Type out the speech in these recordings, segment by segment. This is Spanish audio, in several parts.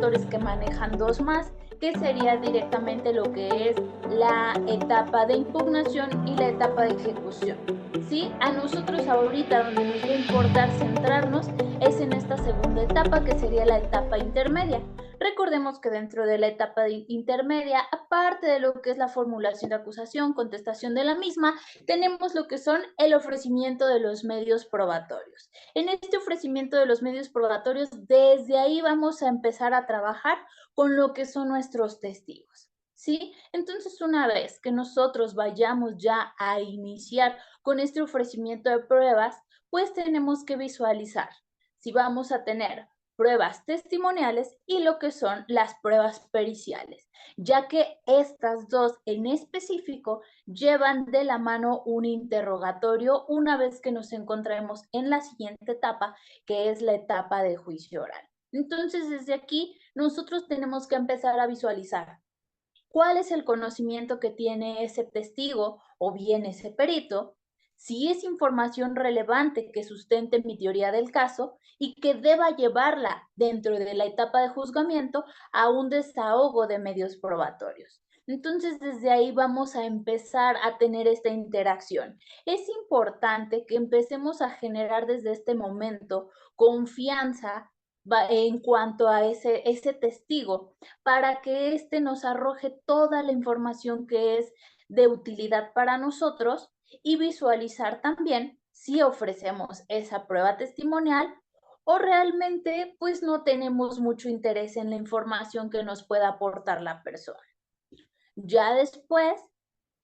autores que manejan dos más, que sería directamente lo que es la etapa de impugnación y la etapa de ejecución. ¿Sí? A nosotros ahorita donde nos va a importar centrarnos es en esta segunda etapa, que sería la etapa intermedia. Recordemos que dentro de la etapa intermedia, aparte de lo que es la formulación de acusación, contestación de la misma, tenemos lo que son el ofrecimiento de los medios probatorios. En este ofrecimiento de los medios probatorios, desde ahí vamos a empezar a trabajar con lo que son nuestros testigos. ¿Sí? Entonces, una vez que nosotros vayamos ya a iniciar con este ofrecimiento de pruebas, pues tenemos que visualizar si vamos a tener pruebas testimoniales y lo que son las pruebas periciales, ya que estas dos en específico llevan de la mano un interrogatorio una vez que nos encontremos en la siguiente etapa, que es la etapa de juicio oral. Entonces, desde aquí, nosotros tenemos que empezar a visualizar cuál es el conocimiento que tiene ese testigo o bien ese perito, si es información relevante que sustente mi teoría del caso y que deba llevarla dentro de la etapa de juzgamiento a un desahogo de medios probatorios. Entonces, desde ahí vamos a empezar a tener esta interacción. Es importante que empecemos a generar desde este momento confianza en cuanto a ese testigo, para que éste nos arroje toda la información que es de utilidad para nosotros y visualizar también si ofrecemos esa prueba testimonial o realmente pues no tenemos mucho interés en la información que nos pueda aportar la persona. Ya después,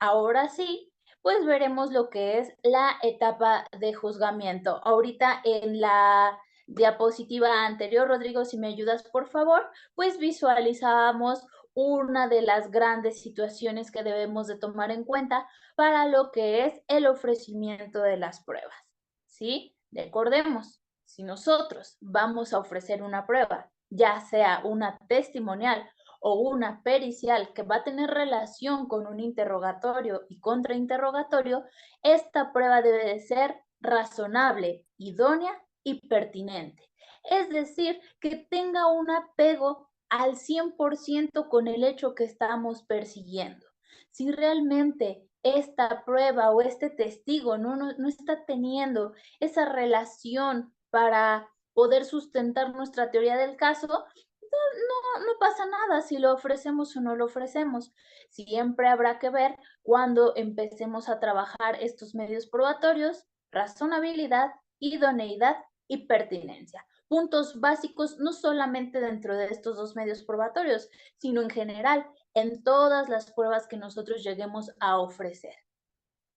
ahora sí, pues veremos lo que es la etapa de juzgamiento. Ahorita en la diapositiva anterior, Rodrigo, si me ayudas, por favor, pues visualizábamos una de las grandes situaciones que debemos de tomar en cuenta para lo que es el ofrecimiento de las pruebas, ¿sí? Recordemos, si nosotros vamos a ofrecer una prueba, ya sea una testimonial o una pericial que va a tener relación con un interrogatorio y contrainterrogatorio, esta prueba debe de ser razonable, idónea y pertinente. Es decir, que tenga un apego al 100% con el hecho que estamos persiguiendo. Si realmente esta prueba o este testigo no está teniendo esa relación para poder sustentar nuestra teoría del caso, no pasa nada si lo ofrecemos o no lo ofrecemos. Siempre habrá que ver cuando empecemos a trabajar estos medios probatorios, razonabilidad, idoneidad y pertinencia. Puntos básicos no solamente dentro de estos dos medios probatorios, sino en general en todas las pruebas que nosotros lleguemos a ofrecer.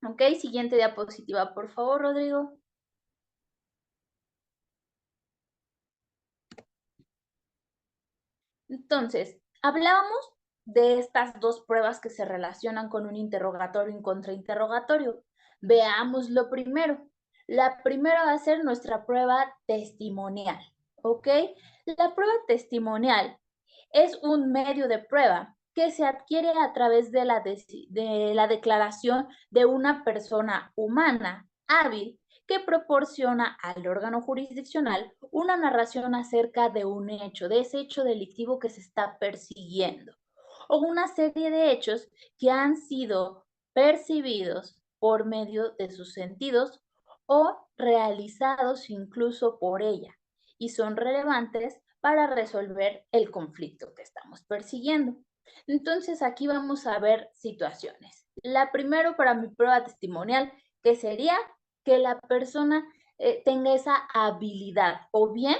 ¿Ok? Siguiente diapositiva, por favor, Rodrigo. Entonces, hablábamos de estas dos pruebas que se relacionan con un interrogatorio y un contrainterrogatorio. Veamos lo primero. La primera va a ser nuestra prueba testimonial, ¿ok? La prueba testimonial es un medio de prueba que se adquiere a través de la declaración de una persona humana hábil que proporciona al órgano jurisdiccional una narración acerca de un hecho, de ese hecho delictivo que se está persiguiendo, o una serie de hechos que han sido percibidos por medio de sus sentidos o realizados incluso por ella y son relevantes para resolver el conflicto que estamos persiguiendo. Entonces aquí vamos a ver situaciones. La primera para mi prueba testimonial, que sería que la persona tenga esa habilidad o bien,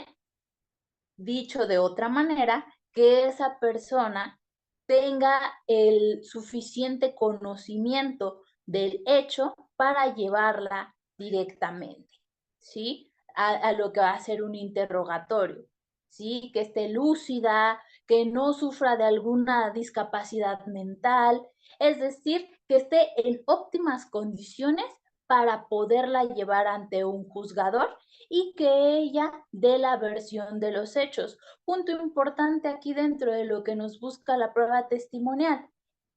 dicho de otra manera, que esa persona tenga el suficiente conocimiento del hecho para llevarla directamente, ¿sí? A lo que va a ser un interrogatorio, ¿sí? Que esté lúcida, que no sufra de alguna discapacidad mental, es decir, que esté en óptimas condiciones para poderla llevar ante un juzgador y que ella dé la versión de los hechos. Punto importante aquí dentro de lo que nos busca la prueba testimonial.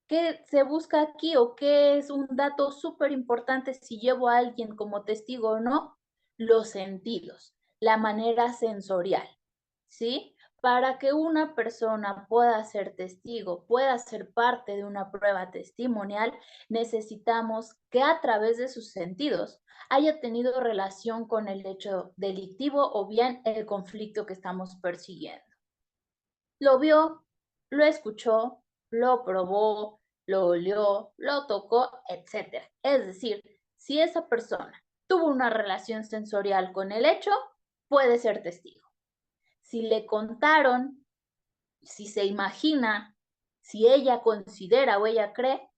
¿Qué se busca aquí o qué es un dato súper importante si llevo a alguien como testigo o no? Los sentidos, la manera sensorial, ¿sí? Para que una persona pueda ser testigo, pueda ser parte de una prueba testimonial, necesitamos que a través de sus sentidos haya tenido relación con el hecho delictivo o bien el conflicto que estamos persiguiendo. Lo vio, lo escuchó, lo probó, lo olió, lo tocó, etc. Es decir, si esa persona tuvo una relación sensorial con el hecho, puede ser testigo. Si le contaron, si se imagina, si ella considera o ella cree,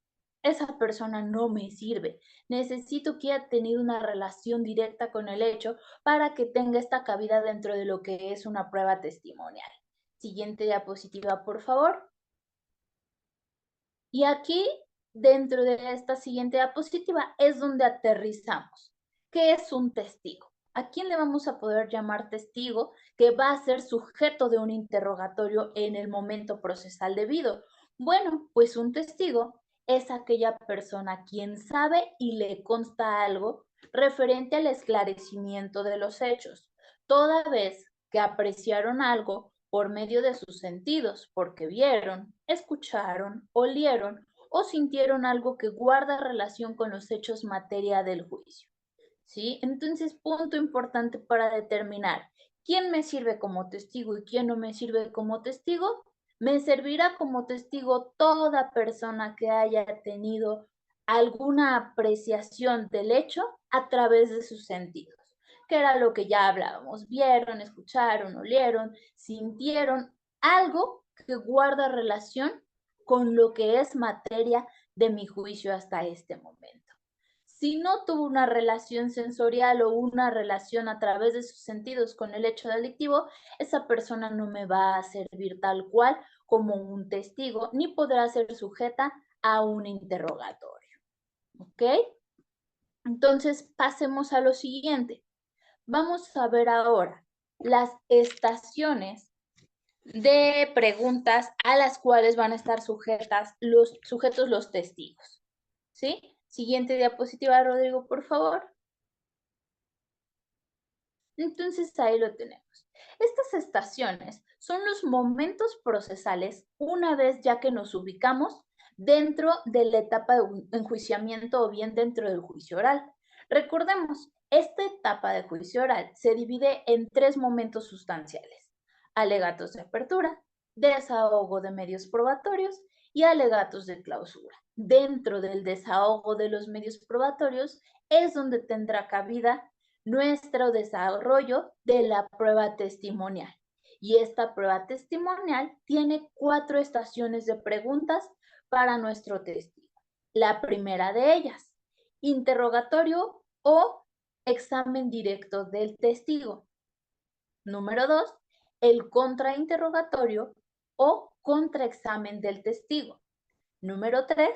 esa persona no me sirve. Necesito que haya tenido una relación directa con el hecho para que tenga esta cabida dentro de lo que es una prueba testimonial. Siguiente diapositiva, por favor. Y aquí, dentro de esta siguiente diapositiva, es donde aterrizamos. ¿Qué es un testigo? ¿A quién le vamos a poder llamar testigo que va a ser sujeto de un interrogatorio en el momento procesal debido? Bueno, pues un testigo es aquella persona quien sabe y le consta algo referente al esclarecimiento de los hechos, toda vez que apreciaron algo por medio de sus sentidos, porque vieron, escucharon, olieron o sintieron algo que guarda relación con los hechos materia del juicio. ¿Sí? Entonces, punto importante para determinar quién me sirve como testigo y quién no me sirve como testigo. Me servirá como testigo toda persona que haya tenido alguna apreciación del hecho a través de sus sentidos, que era lo que ya hablábamos. Vieron, escucharon, olieron, sintieron algo que guarda relación con lo que es materia de mi juicio hasta este momento. Si no tuvo una relación sensorial o una relación a través de sus sentidos con el hecho delictivo, esa persona no me va a servir tal cual como un testigo, ni podrá ser sujeta a un interrogatorio. ¿Ok? Entonces, pasemos a lo siguiente. Vamos a ver ahora las estaciones de preguntas a las cuales van a estar sujetos los testigos. ¿Sí? Siguiente diapositiva, Rodrigo, por favor. Entonces ahí lo tenemos. Estas estaciones son los momentos procesales una vez ya que nos ubicamos dentro de la etapa de enjuiciamiento o bien dentro del juicio oral. Recordemos, esta etapa de juicio oral se divide en 3 momentos sustanciales: alegatos de apertura, desahogo de medios probatorios y alegatos de clausura. Dentro del desahogo de los medios probatorios es donde tendrá cabida nuestro desarrollo de la prueba testimonial. Y esta prueba testimonial tiene 4 estaciones de preguntas para nuestro testigo. La primera de ellas, interrogatorio o examen directo del testigo. Número 2, el contrainterrogatorio o contraexamen del testigo. Número 3,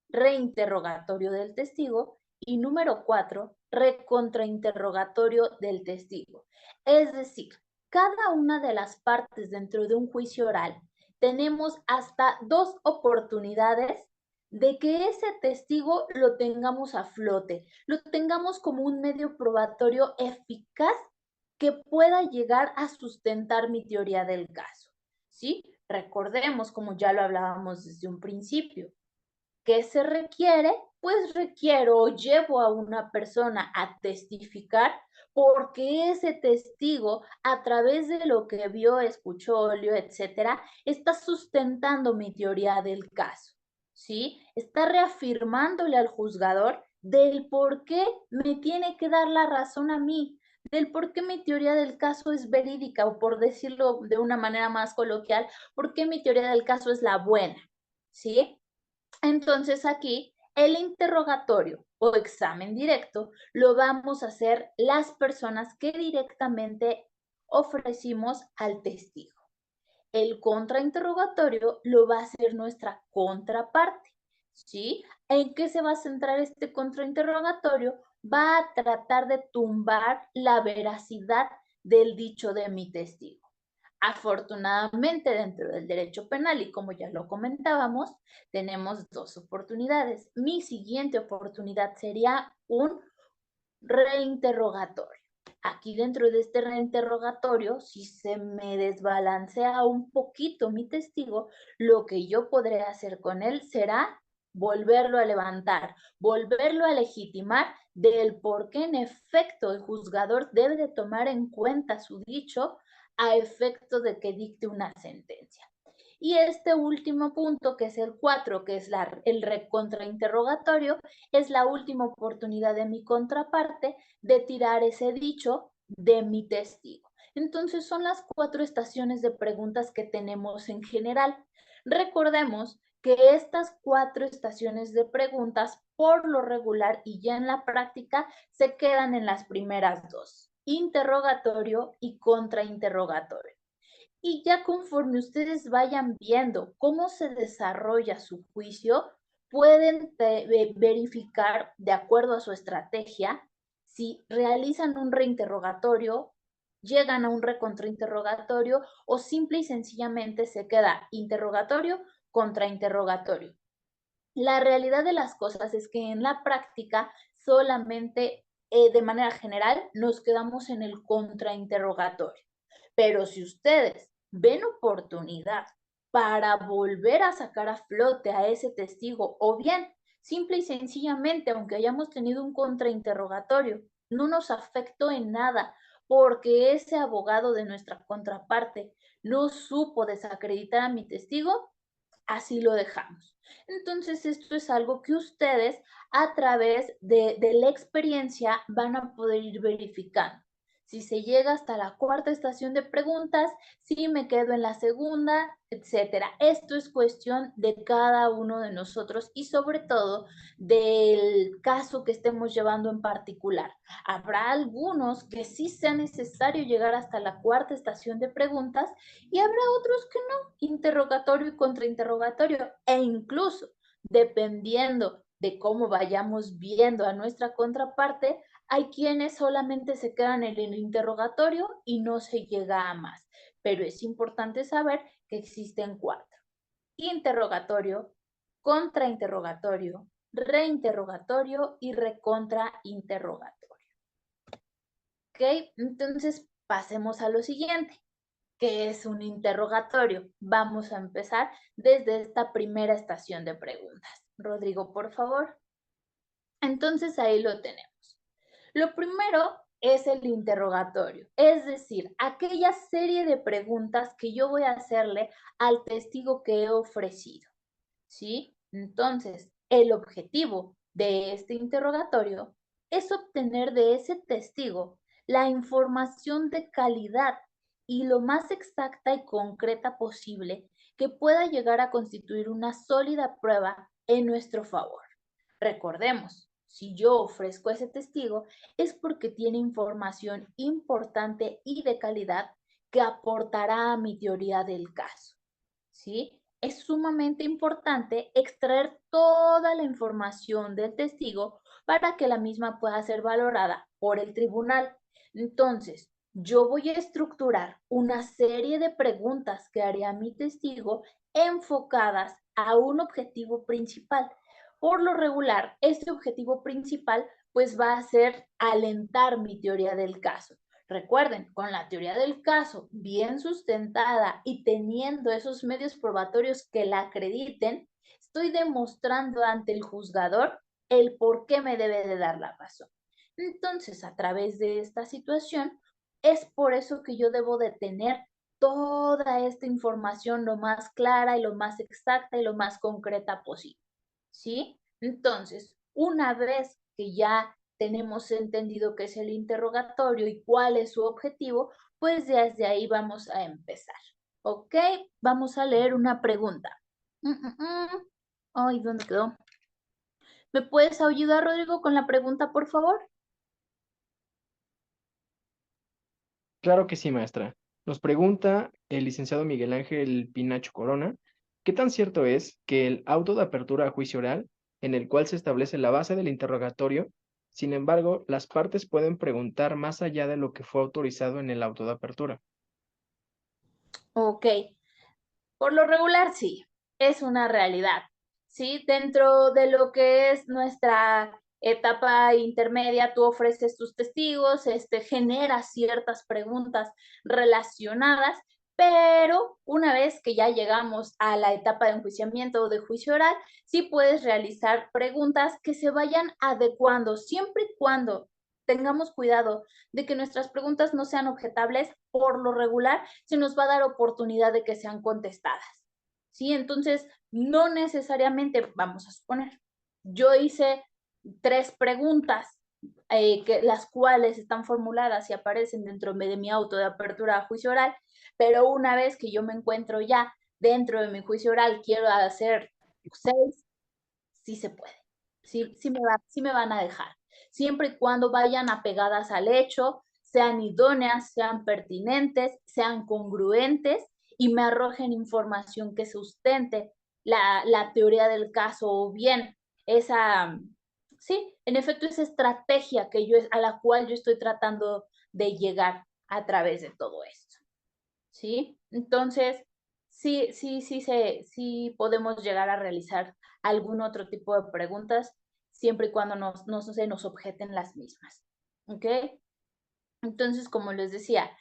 reinterrogatorio del testigo. Y número 4, recontrainterrogatorio del testigo. Es decir, cada una de las partes dentro de un juicio oral tenemos hasta 2 oportunidades de que ese testigo lo tengamos a flote, lo tengamos como un medio probatorio eficaz que pueda llegar a sustentar mi teoría del caso. ¿Sí? Recordemos, como ya lo hablábamos desde un principio, ¿qué se requiere? Pues requiero o llevo a una persona a testificar porque ese testigo, a través de lo que vio, escuchó, olió, etcétera, está sustentando mi teoría del caso, ¿sí? Está reafirmándole al juzgador del por qué me tiene que dar la razón a mí, del por qué mi teoría del caso es verídica, o por decirlo de una manera más coloquial, por qué mi teoría del caso es la buena, ¿sí? Entonces aquí el interrogatorio o examen directo lo vamos a hacer las personas que directamente ofrecimos al testigo. El contrainterrogatorio lo va a hacer nuestra contraparte, ¿sí? ¿En qué se va a centrar este contrainterrogatorio? Va a tratar de tumbar la veracidad del dicho de mi testigo. Afortunadamente, dentro del derecho penal, y como ya lo comentábamos, tenemos 2 oportunidades. Mi siguiente oportunidad sería un reinterrogatorio. Aquí dentro de este reinterrogatorio, si se me desbalancea un poquito mi testigo, lo que yo podré hacer con él será volverlo a levantar, volverlo a legitimar del por qué en efecto el juzgador debe de tomar en cuenta su dicho a efecto de que dicte una sentencia. Y este último punto, que es el 4, que es el recontrainterrogatorio, es la última oportunidad de mi contraparte de tirar ese dicho de mi testigo. Entonces son las 4 estaciones de preguntas que tenemos en general. Recordemos que estas 4 estaciones de preguntas, por lo regular y ya en la práctica, se quedan en las primeras dos: interrogatorio y contrainterrogatorio. Y ya conforme ustedes vayan viendo cómo se desarrolla su juicio, pueden verificar, de acuerdo a su estrategia, si realizan un reinterrogatorio, llegan a un recontrainterrogatorio o simple y sencillamente se queda interrogatorio contra interrogatorio. La realidad de las cosas es que en la práctica solamente, de manera general, nos quedamos en el contrainterrogatorio. Pero si ustedes ven oportunidad para volver a sacar a flote a ese testigo, o bien, simple y sencillamente, aunque hayamos tenido un contrainterrogatorio, no nos afectó en nada porque ese abogado de nuestra contraparte no supo desacreditar a mi testigo, así lo dejamos. Entonces, esto es algo que ustedes a través de la experiencia van a poder ir verificando. Si se llega hasta la cuarta estación de preguntas, si me quedo en la segunda, etcétera. Esto es cuestión de cada uno de nosotros y sobre todo del caso que estemos llevando en particular. Habrá algunos que sí sea necesario llegar hasta la cuarta estación de preguntas y habrá otros que no, interrogatorio y contrainterrogatorio, e incluso dependiendo de cómo vayamos viendo a nuestra contraparte, hay quienes solamente se quedan en el interrogatorio y no se llega a más. Pero es importante saber que existen 4: interrogatorio, contrainterrogatorio, reinterrogatorio y recontrainterrogatorio. ¿Ok? Entonces pasemos a lo siguiente, que es un interrogatorio. Vamos a empezar desde esta primera estación de preguntas. Rodrigo, por favor. Entonces ahí lo tenemos. Lo primero es el interrogatorio, es decir, aquella serie de preguntas que yo voy a hacerle al testigo que he ofrecido, ¿sí? Entonces, el objetivo de este interrogatorio es obtener de ese testigo la información de calidad y lo más exacta y concreta posible que pueda llegar a constituir una sólida prueba en nuestro favor. Recordemos, si yo ofrezco a ese testigo es porque tiene información importante y de calidad que aportará a mi teoría del caso, ¿sí? Es sumamente importante extraer toda la información del testigo para que la misma pueda ser valorada por el tribunal. Entonces, yo voy a estructurar una serie de preguntas que haré a mi testigo enfocadas a un objetivo principal. Por lo regular, este objetivo principal pues va a ser alentar mi teoría del caso. Recuerden, con la teoría del caso bien sustentada y teniendo esos medios probatorios que la acrediten, estoy demostrando ante el juzgador el por qué me debe de dar la razón. Entonces, a través de esta situación, es por eso que yo debo de tener toda esta información lo más clara y lo más exacta y lo más concreta posible, ¿sí? Entonces, una vez que ya tenemos entendido qué es el interrogatorio y cuál es su objetivo, pues desde ahí vamos a empezar. ¿Ok? Vamos a leer una pregunta. Ay, ¿dónde quedó? ¿Me puedes ayudar, Rodrigo, con la pregunta, por favor? Claro que sí, maestra. Nos pregunta el licenciado Miguel Ángel Pinacho Corona, ¿qué tan cierto es que el auto de apertura a juicio oral, en el cual se establece la base del interrogatorio, sin embargo, las partes pueden preguntar más allá de lo que fue autorizado en el auto de apertura? Ok. Por lo regular, sí, es una realidad, ¿sí? Dentro de lo que es nuestra Etapa intermedia, tú ofreces tus testigos, generas ciertas preguntas relacionadas, pero una vez que ya llegamos a la etapa de enjuiciamiento o de juicio oral, sí puedes realizar preguntas que se vayan adecuando, siempre y cuando tengamos cuidado de que nuestras preguntas no sean objetables. Por lo regular se nos va a dar oportunidad de que sean contestadas, ¿sí? Entonces, no necesariamente, vamos a suponer, yo hice 3 preguntas, las cuales están formuladas y aparecen dentro de mi auto de apertura a juicio oral, pero una vez que yo me encuentro ya dentro de mi juicio oral, quiero hacer 6, sí se puede, sí me van a dejar, siempre y cuando vayan apegadas al hecho, sean idóneas, sean pertinentes, sean congruentes y me arrojen información que sustente la teoría del caso o bien esa, sí, en efecto, esa estrategia a la cual yo estoy tratando de llegar a través de todo esto, ¿sí? Entonces, sí podemos llegar a realizar algún otro tipo de preguntas, siempre y cuando no se nos objeten las mismas, ¿ok? Entonces, como les decía,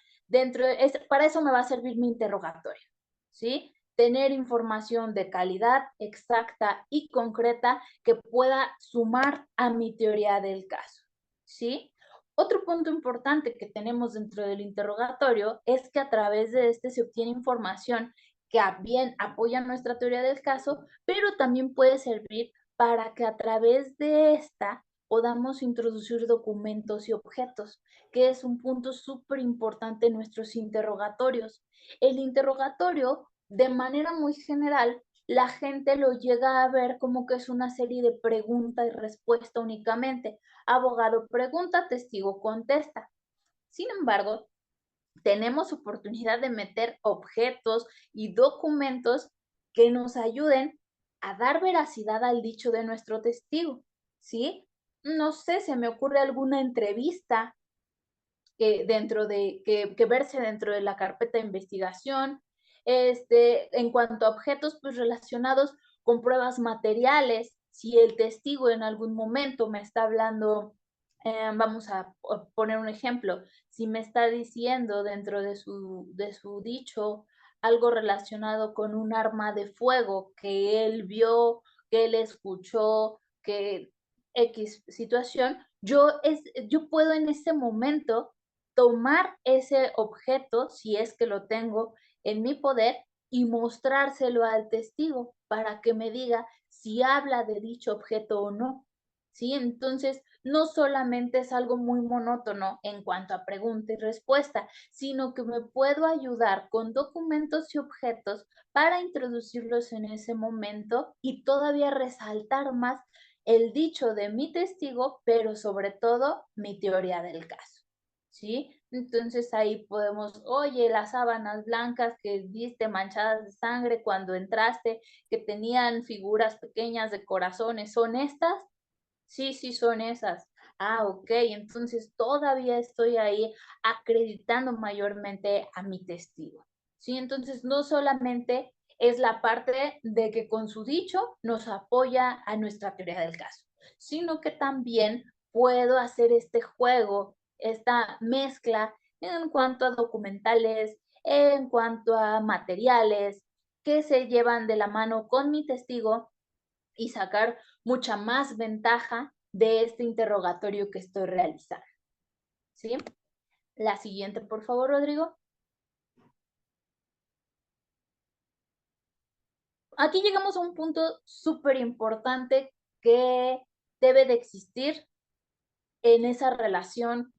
para eso me va a servir mi interrogatorio, ¿sí? Tener información de calidad exacta y concreta que pueda sumar a mi teoría del caso, ¿sí? Otro punto importante que tenemos dentro del interrogatorio es que a través de este se obtiene información que bien apoya nuestra teoría del caso, pero también puede servir para que a través de esta podamos introducir documentos y objetos, que es un punto súper importante en nuestros interrogatorios. El interrogatorio, de manera muy general, la gente lo llega a ver como que es una serie de pregunta y respuesta únicamente. Abogado pregunta, testigo contesta. Sin embargo, tenemos oportunidad de meter objetos y documentos que nos ayuden a dar veracidad al dicho de nuestro testigo, ¿sí? No sé, se me ocurre alguna entrevista que verse dentro de la carpeta de investigación. En cuanto a objetos, pues relacionados con pruebas materiales, si el testigo en algún momento me está hablando, vamos a poner un ejemplo, si me está diciendo dentro de su dicho algo relacionado con un arma de fuego que él vio, que él escuchó, que X situación, yo puedo en ese momento tomar ese objeto, si es que lo tengo en mi poder, y mostrárselo al testigo para que me diga si habla de dicho objeto o no. ¿Sí? Entonces, no solamente es algo muy monótono en cuanto a pregunta y respuesta, sino que me puedo ayudar con documentos y objetos para introducirlos en ese momento y todavía resaltar más el dicho de mi testigo, pero sobre todo mi teoría del caso. ¿Sí? Entonces ahí podemos, oye, las sábanas blancas que viste manchadas de sangre cuando entraste, que tenían figuras pequeñas de corazones, ¿son estas? Sí, sí, son esas. Ah, ok, entonces todavía estoy ahí acreditando mayormente a mi testigo. Sí, entonces no solamente es la parte de que con su dicho nos apoya a nuestra teoría del caso, sino que también puedo hacer este juego, esta mezcla en cuanto a documentales, en cuanto a materiales que se llevan de la mano con mi testigo y sacar mucha más ventaja de este interrogatorio que estoy realizando. ¿Sí? La siguiente, por favor, Rodrigo. Aquí llegamos a un punto súper importante que debe de existir en esa relación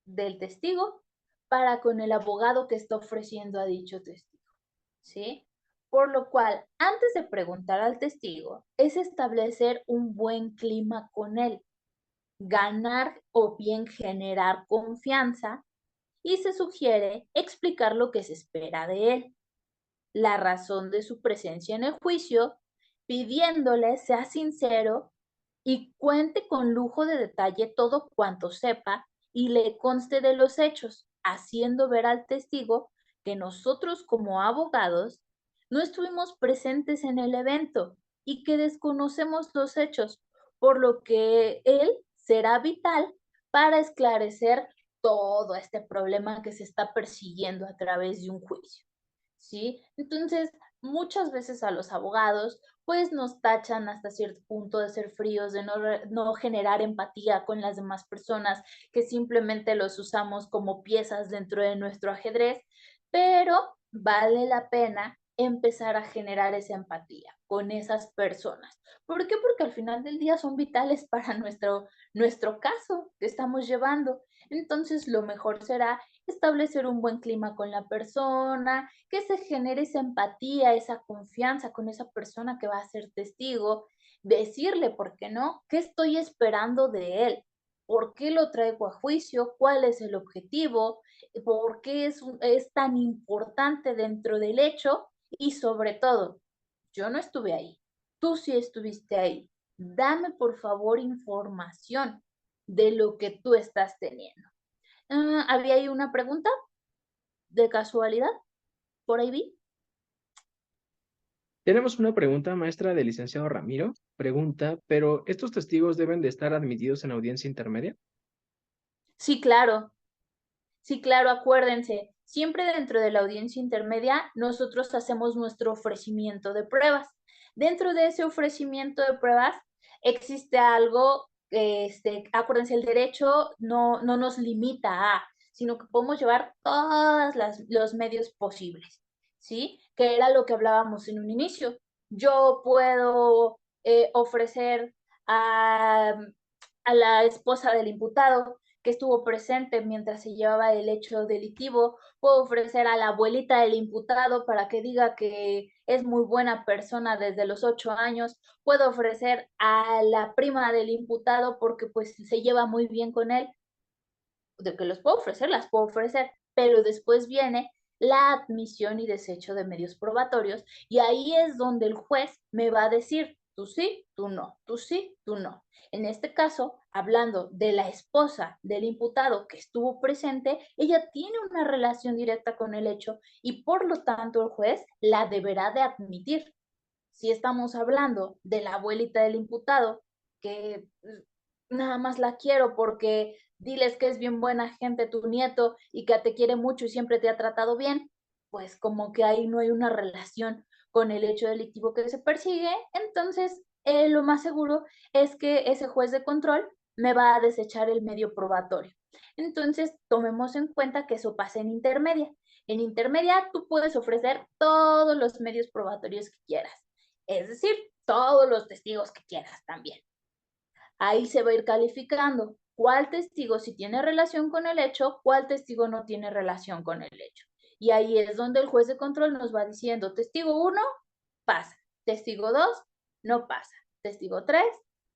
del testigo para con el abogado que está ofreciendo a dicho testigo. ¿Sí? Por lo cual, antes de preguntar al testigo, es establecer un buen clima con él, ganar o bien generar confianza y se sugiere explicar lo que se espera de él, la razón de su presencia en el juicio, pidiéndole sea sincero y cuente con lujo de detalle todo cuanto sepa y le conste de los hechos, haciendo ver al testigo que nosotros como abogados no estuvimos presentes en el evento y que desconocemos los hechos, por lo que él será vital para esclarecer todo este problema que se está persiguiendo a través de un juicio, ¿sí? Entonces, muchas veces a los abogados, pues nos tachan hasta cierto punto de ser fríos, de no generar empatía con las demás personas, que simplemente los usamos como piezas dentro de nuestro ajedrez, pero vale la pena empezar a generar esa empatía con esas personas. ¿Por qué? Porque al final del día son vitales para nuestro caso que estamos llevando. Entonces, lo mejor será establecer un buen clima con la persona, que se genere esa empatía, esa confianza con esa persona que va a ser testigo, decirle, ¿por qué no? ¿Qué estoy esperando de él? ¿Por qué lo traigo a juicio? ¿Cuál es el objetivo? ¿Por qué es tan importante dentro del hecho? Y sobre todo, yo no estuve ahí, tú sí estuviste ahí. Dame por favor información de lo que tú estás teniendo. ¿Había ahí una pregunta de casualidad? Por ahí vi. Tenemos una pregunta, maestra, del licenciado Ramiro. Pregunta, ¿pero estos testigos deben de estar admitidos en audiencia intermedia? Sí, claro. Sí, claro, acuérdense, siempre dentro de la audiencia intermedia nosotros hacemos nuestro ofrecimiento de pruebas. Dentro de ese ofrecimiento de pruebas existe algo, acuérdense, el derecho no nos limita a, sino que podemos llevar todos los medios posibles, ¿sí? Que era lo que hablábamos en un inicio. Yo puedo ofrecer a, a la esposa del imputado que estuvo presente mientras se llevaba el hecho delictivo. Puedo ofrecer a la abuelita del imputado para que diga que es muy buena persona desde los 8 años. Puedo ofrecer a la prima del imputado porque pues se lleva muy bien con él. De que los puedo ofrecer, las puedo ofrecer, pero después viene la admisión y desecho de medios probatorios y ahí es donde el juez me va a decir, tú sí, tú no, tú sí, tú no. En este caso, hablando de la esposa del imputado que estuvo presente, ella tiene una relación directa con el hecho y por lo tanto el juez la deberá de admitir. Si estamos hablando de la abuelita del imputado, que nada más la quiero porque diles que es bien buena gente tu nieto y que te quiere mucho y siempre te ha tratado bien, pues como que ahí no hay una relación con el hecho delictivo que se persigue, entonces lo más seguro es que ese juez de control me va a desechar el medio probatorio. Entonces, tomemos en cuenta que eso pasa en intermedia. En intermedia, tú puedes ofrecer todos los medios probatorios que quieras, es decir, todos los testigos que quieras también. Ahí se va a ir calificando cuál testigo sí tiene relación con el hecho, cuál testigo no tiene relación con el hecho. Y ahí es donde el juez de control nos va diciendo, testigo 1, pasa, testigo 2, no pasa, testigo 3,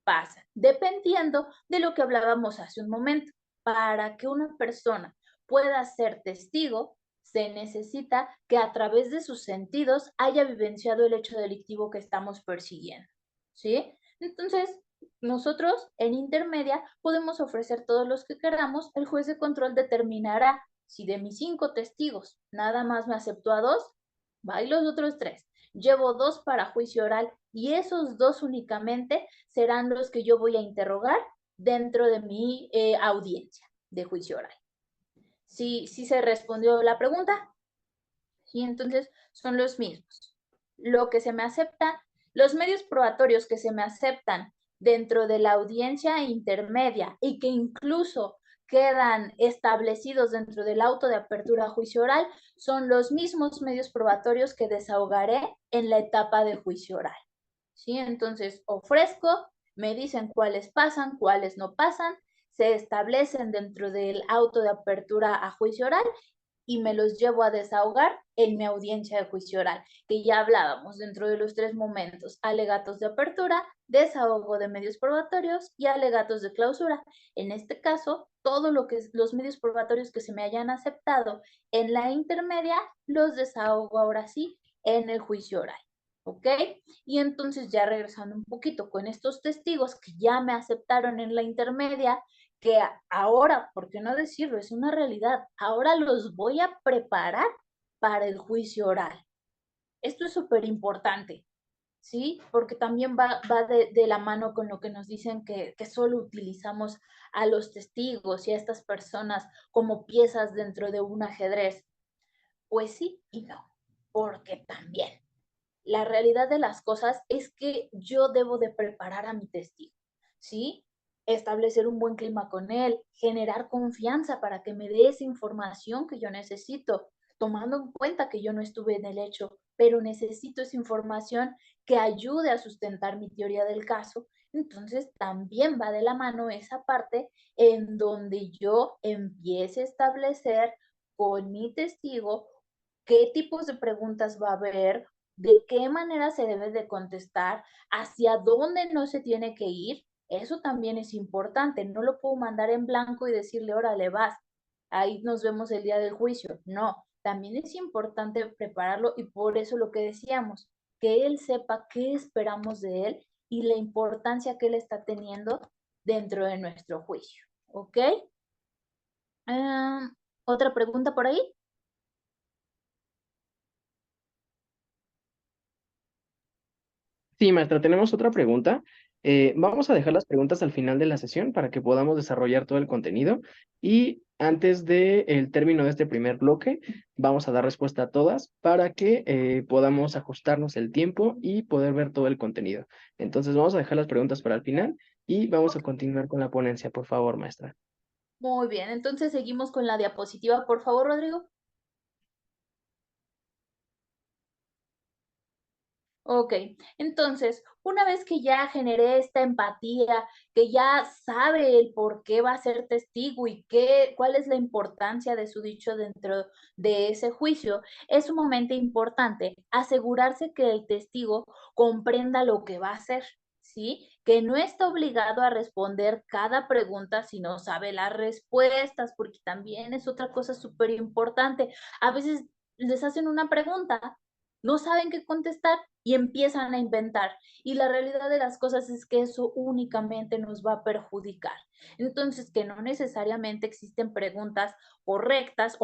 pasa, dependiendo de lo que hablábamos hace un momento. Para que una persona pueda ser testigo, se necesita que a través de sus sentidos haya vivenciado el hecho delictivo que estamos persiguiendo, ¿sí? Entonces, nosotros en intermedia podemos ofrecer todos los que queramos, el juez de control determinará si de mis 5 testigos nada más me aceptó a 2, va y los otros 3. Llevo 2 para juicio oral y esos 2 únicamente serán los que yo voy a interrogar dentro de mi audiencia de juicio oral. ¿Sí se respondió la pregunta? Sí, entonces son los mismos. Lo que se me acepta, los medios probatorios que se me aceptan dentro de la audiencia intermedia y que incluso quedan establecidos dentro del auto de apertura a juicio oral son los mismos medios probatorios que desahogaré en la etapa de juicio oral. ¿Sí? Entonces ofrezco, me dicen cuáles pasan, cuáles no pasan, se establecen dentro del auto de apertura a juicio oral y me los llevo a desahogar en mi audiencia de juicio oral, que ya hablábamos dentro de los 3 momentos, alegatos de apertura, desahogo de medios probatorios y alegatos de clausura. En este caso, todo lo que es los medios probatorios que se me hayan aceptado en la intermedia, los desahogo ahora sí en el juicio oral. ¿Ok? Y entonces ya regresando un poquito con estos testigos que ya me aceptaron en la intermedia, que ahora, ¿por qué no decirlo? Es una realidad. Ahora los voy a preparar para el juicio oral. Esto es súper importante. ¿sí? Porque también va de la mano con lo que nos dicen que solo utilizamos a los testigos y a estas personas como piezas dentro de un ajedrez. Pues sí y no, porque también la realidad de las cosas es que yo debo de preparar a mi testigo, ¿sí? Establecer un buen clima con él, generar confianza para que me dé esa información que yo necesito, tomando en cuenta que yo no estuve en el hecho, pero necesito esa información que ayude a sustentar mi teoría del caso. Entonces también va de la mano esa parte en donde yo empiece a establecer con mi testigo qué tipos de preguntas va a haber, de qué manera se debe de contestar, hacia dónde no se tiene que ir. Eso también es importante. No lo puedo mandar en blanco y decirle, órale, vas, ahí nos vemos el día del juicio. No, también es importante prepararlo y por eso lo que decíamos, que él sepa qué esperamos de él y la importancia que él está teniendo dentro de nuestro juicio. ¿Ok? Ah, ¿Otra pregunta por ahí? Sí, maestra, tenemos otra pregunta. Vamos a dejar las preguntas al final de la sesión para que podamos desarrollar todo el contenido y antes del término de este primer bloque vamos a dar respuesta a todas para que podamos ajustarnos el tiempo y poder ver todo el contenido. Entonces vamos a dejar las preguntas para el final y vamos a continuar con la ponencia, por favor, maestra. Muy bien, entonces seguimos con la diapositiva, por favor, Rodrigo. Ok, entonces, una vez que ya generé esta empatía, que ya sabe el por qué va a ser testigo y cuál es la importancia de su dicho dentro de ese juicio, es sumamente importante asegurarse que el testigo comprenda lo que va a hacer, ¿sí? Que no está obligado a responder cada pregunta si no sabe las respuestas, porque también es otra cosa súper importante. A veces les hacen una pregunta, no saben qué contestar y empiezan a inventar. Y la realidad de las cosas es que eso únicamente nos va a perjudicar. Entonces, que no necesariamente existen preguntas correctas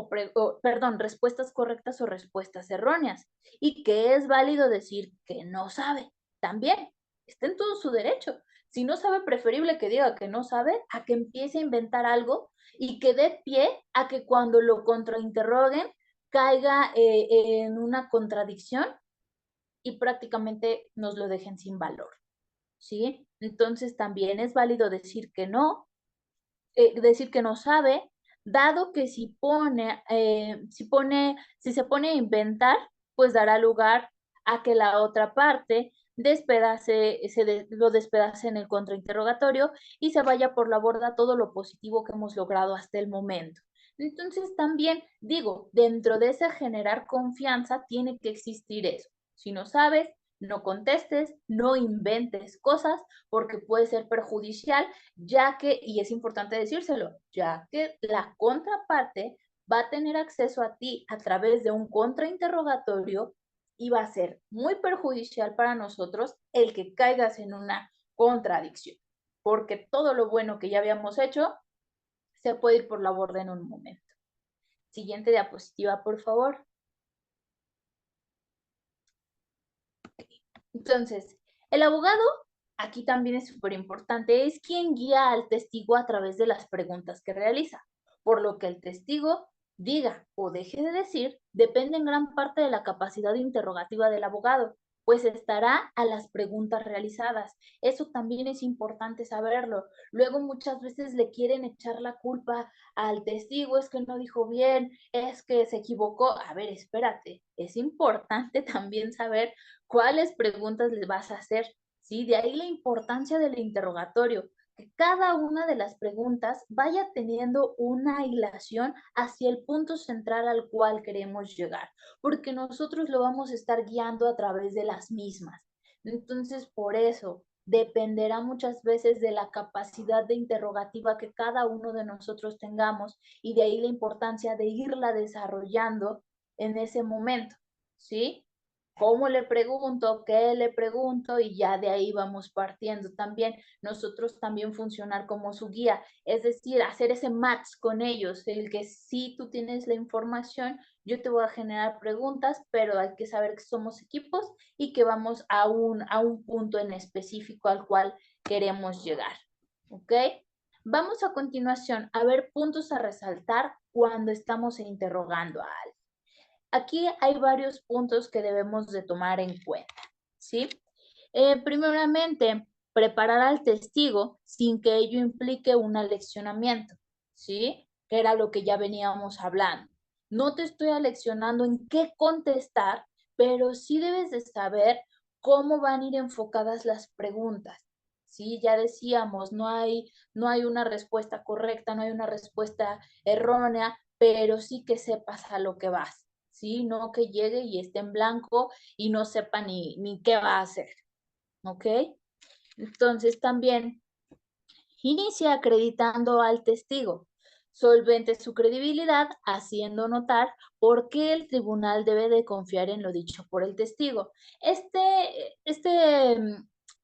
perdón, respuestas correctas o respuestas erróneas. Y que es válido decir que no sabe. También está en todo su derecho. Si no sabe, preferible que diga que no sabe a que empiece a inventar algo y que dé pie a que cuando lo contrainterroguen caiga en una contradicción y prácticamente nos lo dejen sin valor, ¿sí? Entonces también es válido decir que no sabe, dado que si se pone a inventar, pues dará lugar a que la otra parte lo despedace en el contrainterrogatorio y se vaya por la borda todo lo positivo que hemos logrado hasta el momento. Entonces también digo, dentro de ese generar confianza tiene que existir eso. Si no sabes, no contestes, no inventes cosas porque puede ser perjudicial ya que, y es importante decírselo, ya que la contraparte va a tener acceso a ti a través de un contrainterrogatorio y va a ser muy perjudicial para nosotros el que caigas en una contradicción, porque todo lo bueno que ya habíamos hecho se puede ir por la borda en un momento. Siguiente diapositiva, por favor. Entonces, el abogado, aquí también es súper importante, es quien guía al testigo a través de las preguntas que realiza, por lo que el testigo diga o deje de decir depende en gran parte de la capacidad interrogativa del abogado, pues estará a las preguntas realizadas. Eso también es importante saberlo. Luego muchas veces le quieren echar la culpa al testigo, es que no dijo bien, es que se equivocó. A ver, espérate, es importante también saber cuáles preguntas les vas a hacer, ¿sí? De ahí la importancia del interrogatorio, que cada una de las preguntas vaya teniendo una hilación hacia el punto central al cual queremos llegar, porque nosotros lo vamos a estar guiando a través de las mismas. Entonces, por eso, dependerá muchas veces de la capacidad de interrogativa que cada uno de nosotros tengamos y de ahí la importancia de irla desarrollando en ese momento, ¿sí? cómo le pregunto, qué le pregunto y ya de ahí vamos partiendo también. Nosotros también funcionar como su guía, es decir, hacer ese match con ellos, el que si tú tienes la información, yo te voy a generar preguntas, pero hay que saber que somos equipos y que vamos a un punto en específico al cual queremos llegar. ¿Ok? Vamos a continuación a ver puntos a resaltar cuando estamos interrogando a alguien. Aquí hay varios puntos que debemos de tomar en cuenta, ¿sí? Primeramente, preparar al testigo sin que ello implique un aleccionamiento, ¿sí? Que era lo que ya veníamos hablando. No te estoy aleccionando en qué contestar, pero sí debes de saber cómo van a ir enfocadas las preguntas. Sí, ya decíamos, no hay una respuesta correcta, no hay una respuesta errónea, pero sí que sepas a lo que vas. ¿Sí? No que llegue y esté en blanco y no sepa ni qué va a hacer, ¿ok? Entonces también inicia acreditando al testigo, solvente su credibilidad, haciendo notar por qué el tribunal debe de confiar en lo dicho por el testigo. Este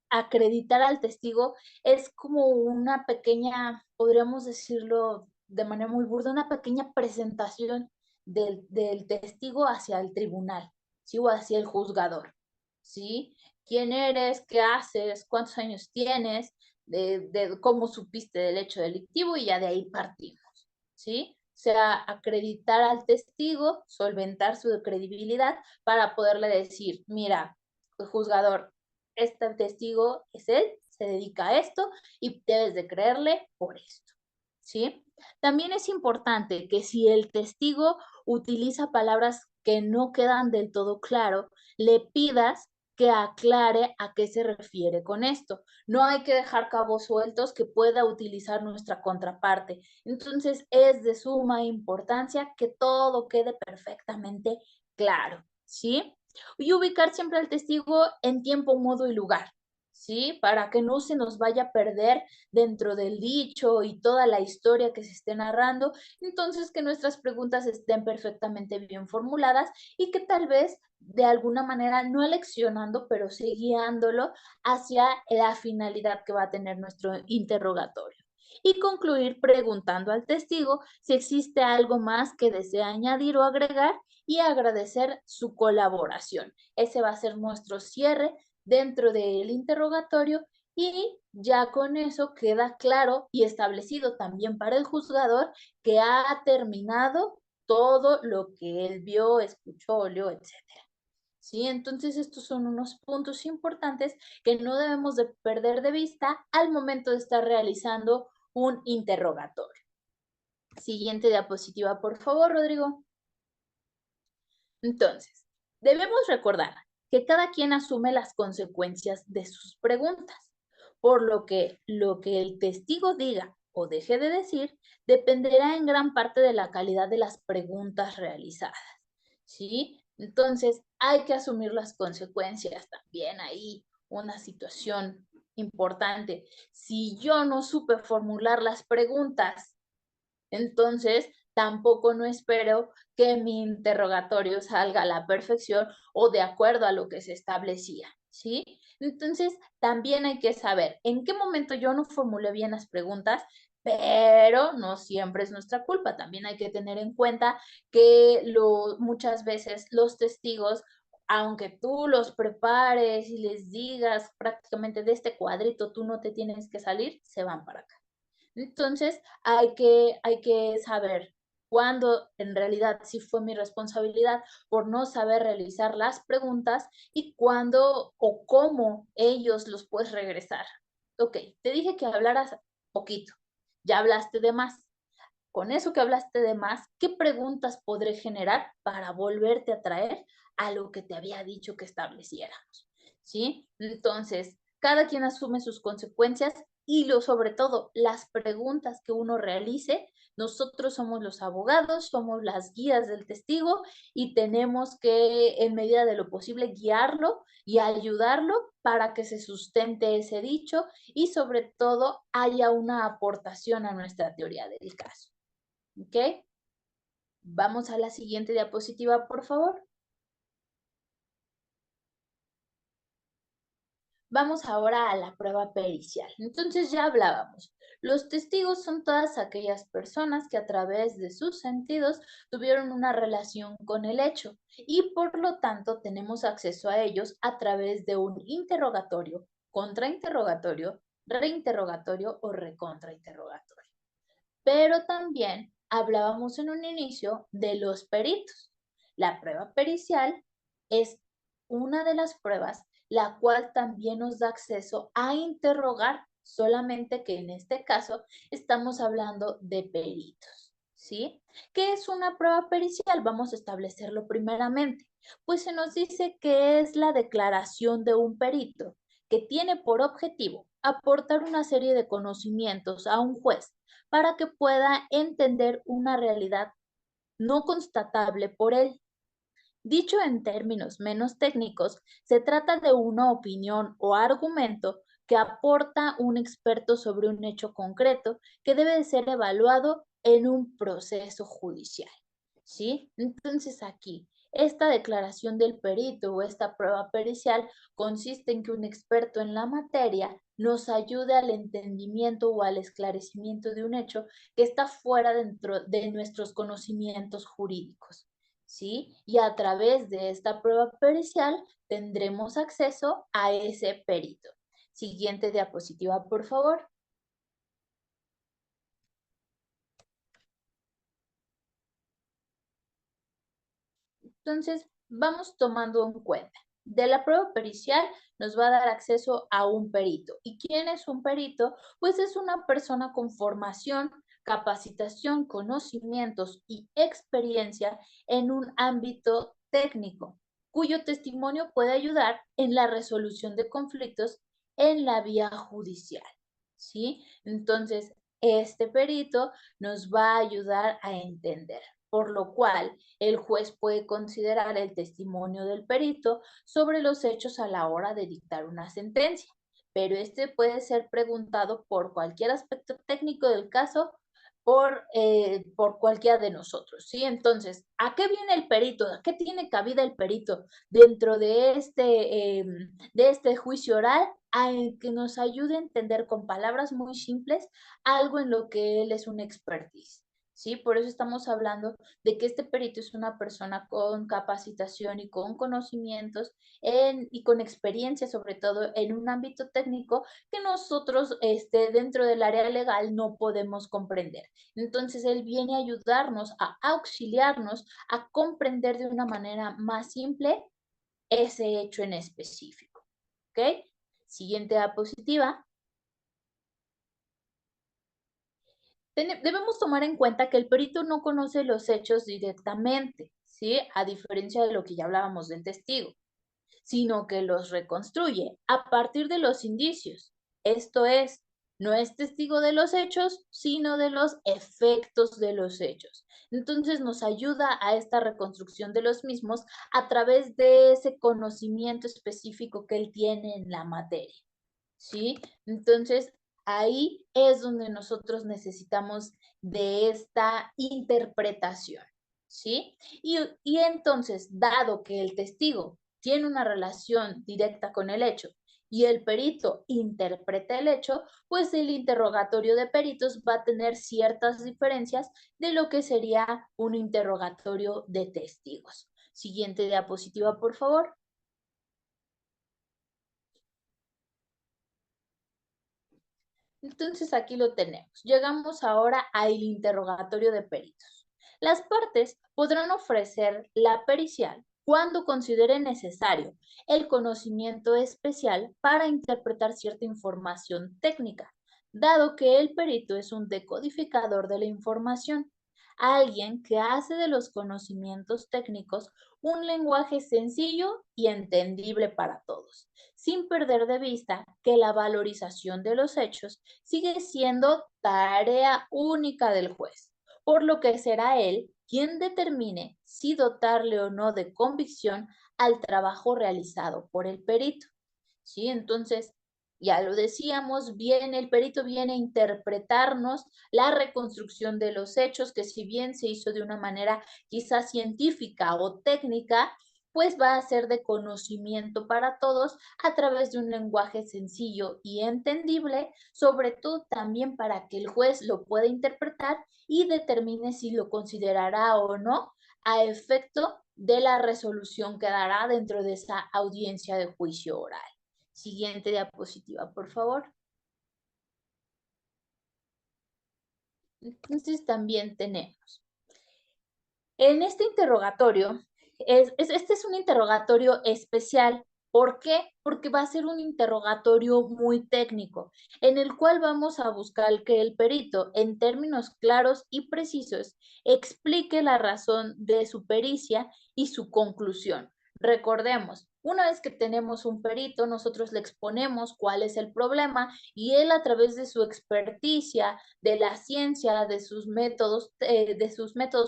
acreditar al testigo es como una pequeña, podríamos decirlo de manera muy burda, una pequeña presentación del testigo hacia el tribunal, ¿sí? O hacia el juzgador, ¿sí? ¿Quién eres? ¿Qué haces? ¿Cuántos años tienes? De cómo supiste del hecho delictivo y ya de ahí partimos, ¿sí? O sea, acreditar al testigo, solventar su credibilidad para poderle decir, mira, juzgador, este testigo es él, se dedica a esto y debes de creerle por esto, ¿sí? También es importante que si el testigo utiliza palabras que no quedan del todo claro, le pidas que aclare a qué se refiere con esto. No hay que dejar cabos sueltos que pueda utilizar nuestra contraparte. Entonces es de suma importancia que todo quede perfectamente claro, ¿sí? Y ubicar siempre al testigo en tiempo, modo y lugar, ¿sí? Para que no se nos vaya a perder dentro del dicho y toda la historia que se esté narrando. Entonces que nuestras preguntas estén perfectamente bien formuladas y que tal vez de alguna manera no aleccionando, pero sí guiándolo hacia la finalidad que va a tener nuestro interrogatorio. Y concluir preguntando al testigo si existe algo más que desea añadir o agregar y agradecer su colaboración. Ese va a ser nuestro cierre dentro del interrogatorio y ya con eso queda claro y establecido también para el juzgador que ha terminado todo lo que él vio, escuchó, olió, etcétera. ¿Sí? Entonces estos son unos puntos importantes que no debemos de perder de vista al momento de estar realizando un interrogatorio. Siguiente diapositiva, por favor, Rodrigo. Entonces, debemos recordar que cada quien asume las consecuencias de sus preguntas, por lo que el testigo diga o deje de decir dependerá en gran parte de la calidad de las preguntas realizadas, ¿sí? Entonces, hay que asumir las consecuencias también ahí, una situación importante. Si yo no supe formular las preguntas, entonces tampoco no espero que mi interrogatorio salga a la perfección o de acuerdo a lo que se establecía, ¿sí? Entonces, también hay que saber en qué momento yo no formulé bien las preguntas, pero no siempre es nuestra culpa. También hay que tener en cuenta que muchas veces los testigos, aunque tú los prepares y les digas prácticamente de este cuadrito, tú no te tienes que salir, se van para acá. Entonces, hay que saber cuándo en realidad sí fue mi responsabilidad por no saber realizar las preguntas y cuándo o cómo ellos los puedes regresar. Ok, te dije que hablaras poquito, ya hablaste de más. Con eso que hablaste de más, ¿qué preguntas podré generar para volverte a traer a lo que te había dicho que estableciéramos? ¿Sí? Entonces, cada quien asume sus consecuencias y sobre todo las preguntas que uno realice. Nosotros somos los abogados, somos las guías del testigo y tenemos que, en medida de lo posible, guiarlo y ayudarlo para que se sustente ese dicho y sobre todo haya una aportación a nuestra teoría del caso. ¿Ok? Vamos a la siguiente diapositiva, por favor. Vamos ahora a la prueba pericial. Entonces ya hablábamos. Los testigos son todas aquellas personas que a través de sus sentidos tuvieron una relación con el hecho y por lo tanto tenemos acceso a ellos a través de un interrogatorio, contrainterrogatorio, reinterrogatorio o recontrainterrogatorio. Pero también hablábamos en un inicio de los peritos. La prueba pericial es una de las pruebas la cual también nos da acceso a interrogar, solamente que en este caso estamos hablando de peritos, ¿sí? ¿Qué es una prueba pericial? Vamos a establecerlo primeramente. Pues se nos dice que es la declaración de un perito que tiene por objetivo aportar una serie de conocimientos a un juez para que pueda entender una realidad no constatable por él. Dicho en términos menos técnicos, se trata de una opinión o argumento que aporta un experto sobre un hecho concreto que debe de ser evaluado en un proceso judicial. ¿Sí? Entonces aquí, esta declaración del perito o esta prueba pericial consiste en que un experto en la materia nos ayude al entendimiento o al esclarecimiento de un hecho que está fuera dentro de nuestros conocimientos jurídicos. ¿Sí? Y a través de esta prueba pericial tendremos acceso a ese perito. Siguiente diapositiva, por favor. Entonces, vamos tomando en cuenta. De la prueba pericial nos va a dar acceso a un perito. ¿Y quién es un perito? Pues es una persona con formación, capacitación, conocimientos y experiencia en un ámbito técnico, cuyo testimonio puede ayudar en la resolución de conflictos en la vía judicial. ¿Sí? Entonces, este perito nos va a ayudar a entender, por lo cual el juez puede considerar el testimonio del perito sobre los hechos a la hora de dictar una sentencia, pero este puede ser preguntado por cualquier aspecto técnico del caso por cualquiera de nosotros, ¿sí? Entonces, ¿a qué viene el perito? ¿A qué tiene cabida el perito dentro de este juicio oral? A que nos ayude a entender con palabras muy simples algo en lo que él es un expertise, ¿sí? Por eso estamos hablando de que este perito es una persona con capacitación y con conocimientos y con experiencia, sobre todo en un ámbito técnico que nosotros dentro del área legal no podemos comprender. Entonces, él viene a ayudarnos, a auxiliarnos, a comprender de una manera más simple ese hecho en específico. ¿Ok? Siguiente diapositiva. Debemos tomar en cuenta que el perito no conoce los hechos directamente, ¿sí? A diferencia de lo que ya hablábamos del testigo, sino que los reconstruye a partir de los indicios. Esto es, no es testigo de los hechos, sino de los efectos de los hechos. Entonces nos ayuda a esta reconstrucción de los mismos a través de ese conocimiento específico que él tiene en la materia. ¿Sí? Entonces, ahí es donde nosotros necesitamos de esta interpretación, ¿sí? Y entonces, dado que el testigo tiene una relación directa con el hecho y el perito interpreta el hecho, pues el interrogatorio de peritos va a tener ciertas diferencias de lo que sería un interrogatorio de testigos. Siguiente diapositiva, por favor. Entonces aquí lo tenemos. Llegamos ahora al interrogatorio de peritos. Las partes podrán ofrecer la pericial cuando consideren necesario el conocimiento especial para interpretar cierta información técnica, dado que el perito es un decodificador de la información, alguien que hace de los conocimientos técnicos un lenguaje sencillo y entendible para todos, sin perder de vista que la valorización de los hechos sigue siendo tarea única del juez, por lo que será él quien determine si dotarle o no de convicción al trabajo realizado por el perito. ¿Sí? Entonces, ya lo decíamos, bien, el perito viene a interpretarnos la reconstrucción de los hechos, que si bien se hizo de una manera quizás científica o técnica, pues va a ser de conocimiento para todos a través de un lenguaje sencillo y entendible, sobre todo también para que el juez lo pueda interpretar y determine si lo considerará o no a efecto de la resolución que dará dentro de esa audiencia de juicio oral. Siguiente diapositiva, por favor. Entonces también tenemos en este interrogatorio, este es un interrogatorio especial. ¿Por qué? Porque va a ser un interrogatorio muy técnico, en el cual vamos a buscar que el perito, en términos claros y precisos, explique la razón de su pericia y su conclusión. Recordemos, una vez que tenemos un perito, nosotros le exponemos cuál es el problema y él, a través de su experticia, de la ciencia, de sus métodos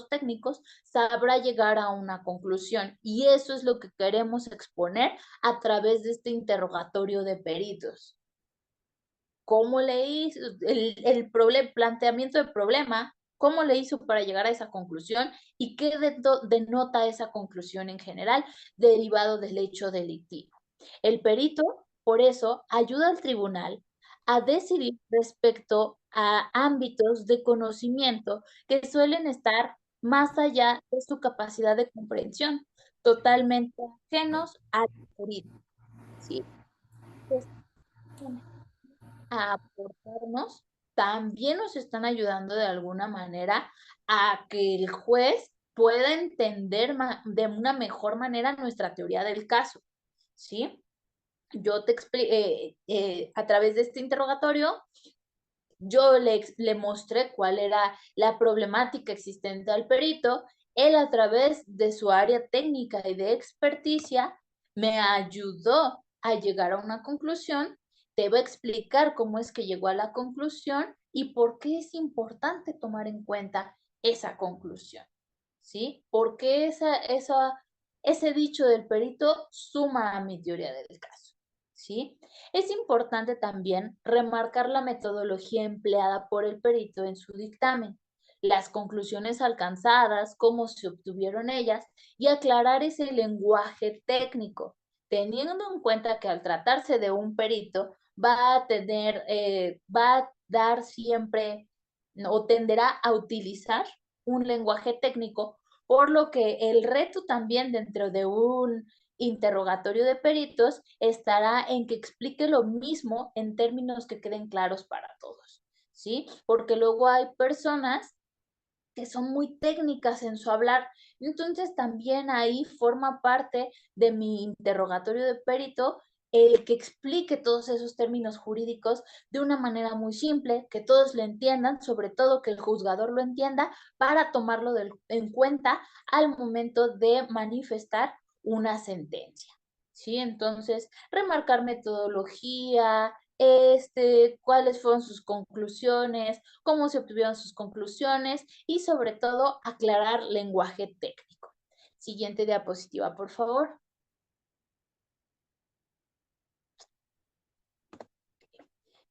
técnicos, sabrá llegar a una conclusión. Y eso es lo que queremos exponer a través de este interrogatorio de peritos. ¿Cómo le hizo el planteamiento del problema? ¿Cómo le hizo para llegar a esa conclusión? ¿Y qué denota esa conclusión en general derivado del hecho delictivo? El perito, por eso, ayuda al tribunal a decidir respecto a ámbitos de conocimiento que suelen estar más allá de su capacidad de comprensión, totalmente ajenos al perito, ¿sí? Pues, a aportarnos, también nos están ayudando de alguna manera a que el juez pueda entender de una mejor manera nuestra teoría del caso, ¿sí? Yo te expliqué, a través de este interrogatorio, yo le mostré cuál era la problemática existente al perito. Él, a través de su área técnica y de experticia, me ayudó a llegar a una conclusión. Te voy a explicar cómo es que llegó a la conclusión y por qué es importante tomar en cuenta esa conclusión, ¿sí? Porque ese dicho del perito suma a mi teoría del caso, ¿sí? Es importante también remarcar la metodología empleada por el perito en su dictamen, las conclusiones alcanzadas, cómo se obtuvieron ellas y aclarar ese lenguaje técnico, teniendo en cuenta que al tratarse de un perito va a dar siempre o tenderá a utilizar un lenguaje técnico, por lo que el reto también dentro de un interrogatorio de peritos estará en que explique lo mismo en términos que queden claros para todos, ¿sí? Porque luego hay personas que son muy técnicas en su hablar. Entonces también ahí forma parte de mi interrogatorio de perito el que explique todos esos términos jurídicos de una manera muy simple, que todos lo entiendan, sobre todo que el juzgador lo entienda para tomarlo en cuenta al momento de manifestar una sentencia. ¿Sí? Entonces, remarcar metodología, cuáles fueron sus conclusiones, cómo se obtuvieron sus conclusiones y sobre todo aclarar lenguaje técnico. Siguiente diapositiva, por favor.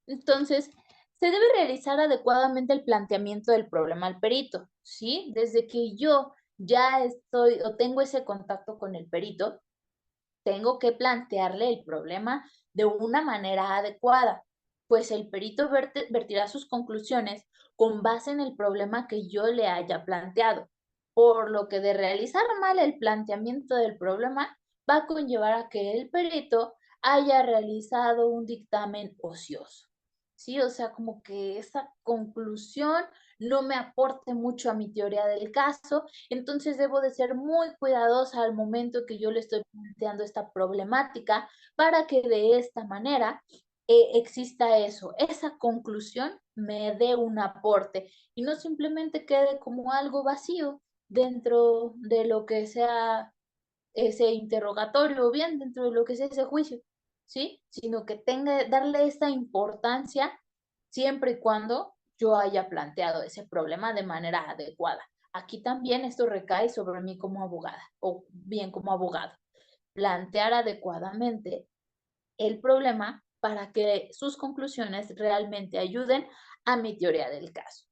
Entonces, se debe realizar adecuadamente el planteamiento del problema al perito, ¿sí? Desde que yo ya estoy o tengo ese contacto con el perito, tengo que plantearle el problema de una manera adecuada, pues el perito vertirá sus conclusiones con base en el problema que yo le haya planteado, por lo que de realizar mal el planteamiento del problema va a conllevar a que el perito haya realizado un dictamen ocioso. Sí, o sea, como que esa conclusión no me aporte mucho a mi teoría del caso, entonces debo de ser muy cuidadosa al momento que yo le estoy planteando esta problemática para que de esta manera exista eso, esa conclusión me dé un aporte y no simplemente quede como algo vacío dentro de lo que sea ese interrogatorio o bien dentro de lo que sea ese juicio, ¿sí? Sino que darle esta importancia siempre y cuando yo haya planteado ese problema de manera adecuada. Aquí también esto recae sobre mí como abogada o bien como abogado. Plantear adecuadamente el problema para que sus conclusiones realmente ayuden a mi teoría del caso.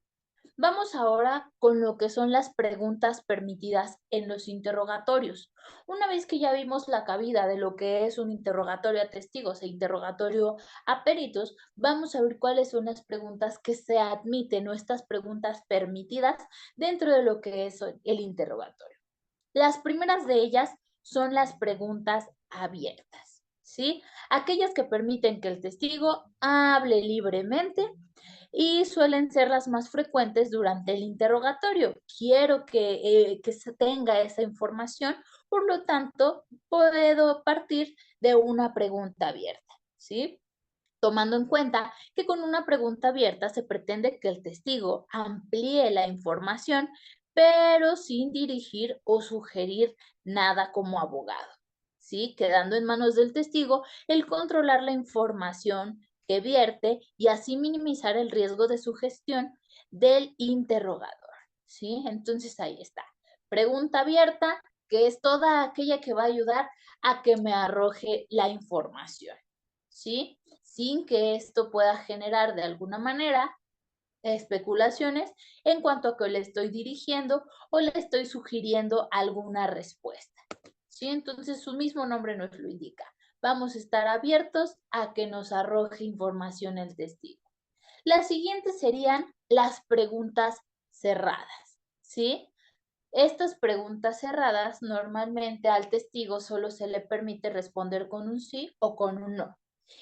Vamos ahora con lo que son las preguntas permitidas en los interrogatorios. Una vez que ya vimos la cabida de lo que es un interrogatorio a testigos e interrogatorio a peritos, vamos a ver cuáles son las preguntas que se admiten o estas preguntas permitidas dentro de lo que es el interrogatorio. Las primeras de ellas son las preguntas abiertas, ¿sí? Aquellas que permiten que el testigo hable libremente y suelen ser las más frecuentes durante el interrogatorio. Quiero que se tenga esa información, por lo tanto, puedo partir de una pregunta abierta, ¿sí? Tomando en cuenta que con una pregunta abierta se pretende que el testigo amplíe la información, pero sin dirigir o sugerir nada como abogado, ¿sí? Quedando en manos del testigo el controlar la información que vierte y así minimizar el riesgo de sugestión del interrogador, ¿sí? Entonces ahí está. Pregunta abierta, que es toda aquella que va a ayudar a que me arroje la información, ¿sí? Sin que esto pueda generar de alguna manera especulaciones en cuanto a que le estoy dirigiendo o le estoy sugiriendo alguna respuesta, ¿sí? Entonces su mismo nombre nos lo indica. Vamos a estar abiertos a que nos arroje información el testigo. Las siguientes serían las preguntas cerradas, ¿sí? Estas preguntas cerradas normalmente al testigo solo se le permite responder con un sí o con un no,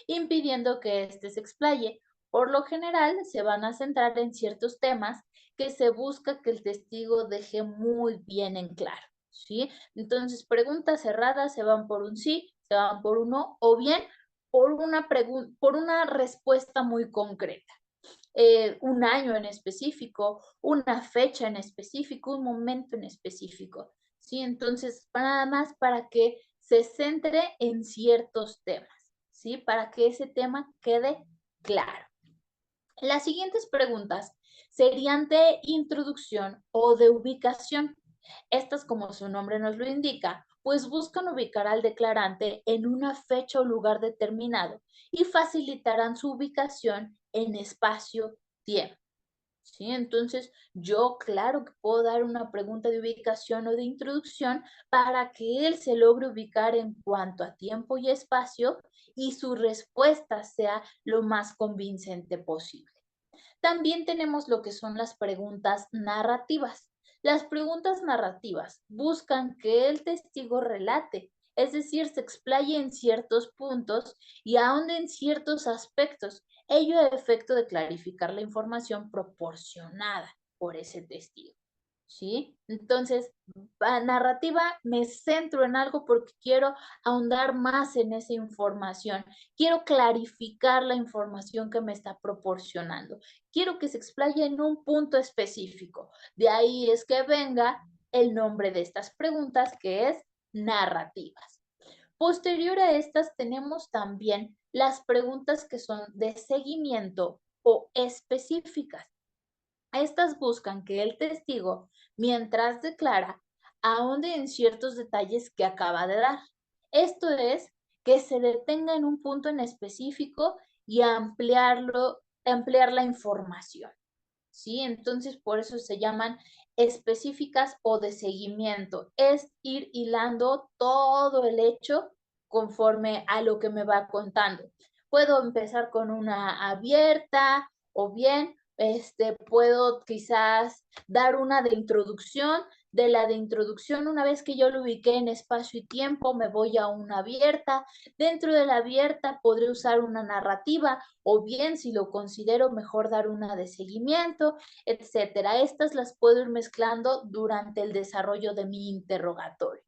impidiendo que éste se explaye. Por lo general, se van a centrar en ciertos temas que se busca que el testigo deje muy bien en claro, ¿sí? Entonces, preguntas cerradas se van por un sí, se van por un no, o bien por una respuesta muy concreta. Un año en específico, una fecha en específico, un momento en específico, ¿sí? Entonces, nada más para que se centre en ciertos temas, ¿sí? Para que ese tema quede claro. Las siguientes preguntas serían de introducción o de ubicación. Estas, como su nombre nos lo indica, pues buscan ubicar al declarante en una fecha o lugar determinado y facilitarán su ubicación en espacio-tiempo, ¿sí? Entonces, yo claro que puedo dar una pregunta de ubicación o de introducción para que él se logre ubicar en cuanto a tiempo y espacio y su respuesta sea lo más convincente posible. También tenemos lo que son las preguntas narrativas. Las preguntas narrativas buscan que el testigo relate, es decir, se explaye en ciertos puntos y ahonde en ciertos aspectos, ello a efecto de clarificar la información proporcionada por ese testigo, ¿sí? Entonces, narrativa, me centro en algo porque quiero ahondar más en esa información, quiero clarificar la información que me está proporcionando, quiero que se explaye en un punto específico. De ahí es que venga el nombre de estas preguntas, que es narrativas. Posterior a estas tenemos también las preguntas que son de seguimiento o específicas. Estas buscan que el testigo, mientras declara, ahonde en ciertos detalles que acaba de dar. Esto es, que se detenga en un punto en específico y ampliar la información, ¿sí? Entonces, por eso se llaman específicas o de seguimiento. Es ir hilando todo el hecho conforme a lo que me va contando. Puedo empezar con una abierta o bien puedo quizás dar una de introducción. De la de introducción, una vez que yo lo ubiqué en espacio y tiempo, me voy a una abierta. Dentro de la abierta podré usar una narrativa o bien, si lo considero mejor, dar una de seguimiento, etcétera. Estas las puedo ir mezclando durante el desarrollo de mi interrogatorio.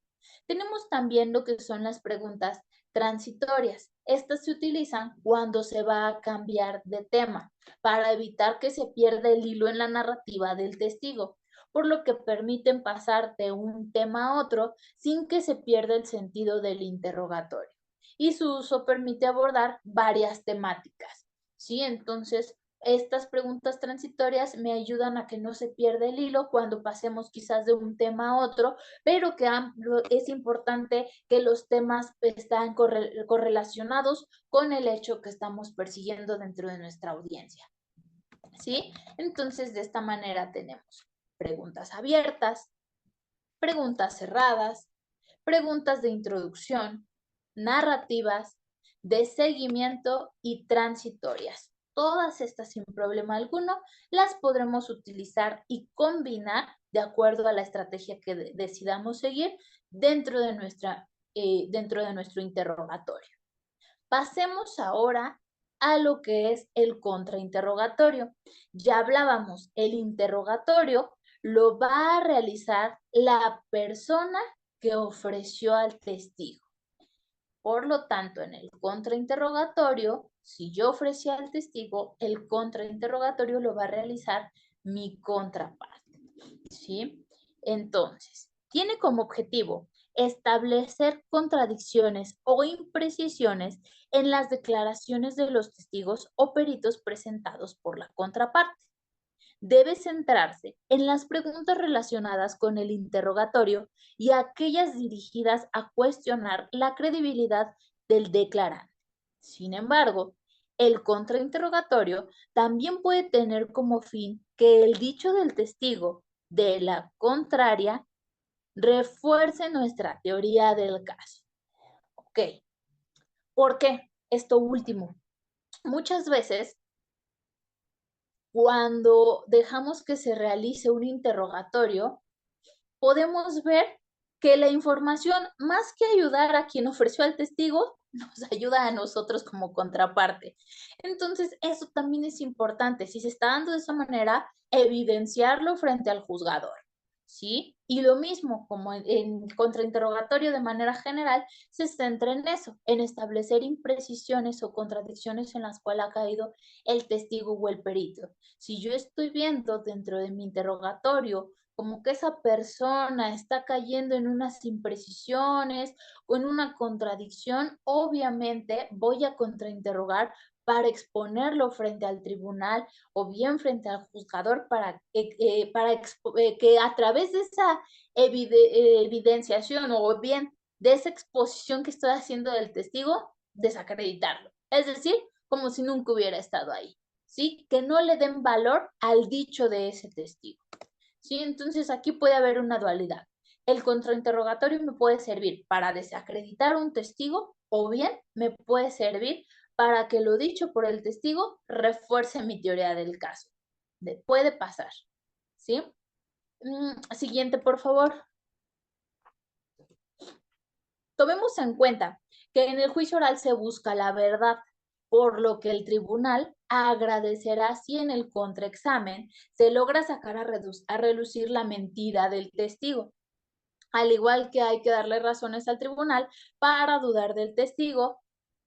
Tenemos también lo que son las preguntas transitorias. Estas se utilizan cuando se va a cambiar de tema para evitar que se pierda el hilo en la narrativa del testigo, por lo que permiten pasar de un tema a otro sin que se pierda el sentido del interrogatorio. Y su uso permite abordar varias temáticas, ¿sí? Entonces, estas preguntas transitorias me ayudan a que no se pierda el hilo cuando pasemos quizás de un tema a otro, pero que es importante que los temas están correlacionados con el hecho que estamos persiguiendo dentro de nuestra audiencia. ¿sí? Entonces, de esta manera tenemos preguntas abiertas, preguntas cerradas, preguntas de introducción, narrativas, de seguimiento y transitorias. Todas estas sin problema alguno las podremos utilizar y combinar de acuerdo a la estrategia que decidamos seguir dentro de, dentro de nuestro interrogatorio. Pasemos ahora a lo que es el contrainterrogatorio. Ya hablábamos, el interrogatorio lo va a realizar la persona que ofreció al testigo. Por lo tanto, en el contrainterrogatorio, si yo ofrecí al testigo, el contrainterrogatorio lo va a realizar mi contraparte, ¿sí? Entonces, tiene como objetivo establecer contradicciones o imprecisiones en las declaraciones de los testigos o peritos presentados por la contraparte. Debe centrarse en las preguntas relacionadas con el interrogatorio y aquellas dirigidas a cuestionar la credibilidad del declarante. Sin embargo, el contrainterrogatorio también puede tener como fin que el dicho del testigo de la contraria refuerce nuestra teoría del caso. Ok, ¿por qué? Esto último. Muchas veces, cuando dejamos que se realice un interrogatorio, podemos ver que la información, más que ayudar a quien ofreció al testigo, nos ayuda a nosotros como contraparte. Entonces, eso también es importante. Si se está dando de esa manera, evidenciarlo frente al juzgador, ¿sí? Y lo mismo, como en contrainterrogatorio de manera general, se centra en eso, en establecer imprecisiones o contradicciones en las cuales ha caído el testigo o el perito. Si yo estoy viendo dentro de mi interrogatorio como que esa persona está cayendo en unas imprecisiones o en una contradicción, obviamente voy a contrainterrogar para exponerlo frente al tribunal o bien frente al juzgador que a través de esa evidenciación o bien de esa exposición que estoy haciendo del testigo, desacreditarlo. Es decir, como si nunca hubiera estado ahí, ¿sí? Que no le den valor al dicho de ese testigo. ¿Sí? Entonces aquí puede haber una dualidad. El contrainterrogatorio me puede servir para desacreditar un testigo o bien me puede servir para que lo dicho por el testigo refuerce mi teoría del caso. Puede pasar. ¿Sí? Siguiente, por favor. Tomemos en cuenta que en el juicio oral se busca la verdad, por lo que el tribunal agradecerá si en el contraexamen se logra sacar a relucir la mentira del testigo. Al igual que hay que darle razones al tribunal para dudar del testigo,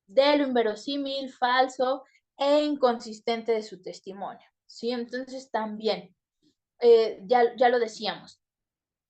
de lo inverosímil, falso e inconsistente de su testimonio. ¿Sí? Entonces también, ya lo decíamos,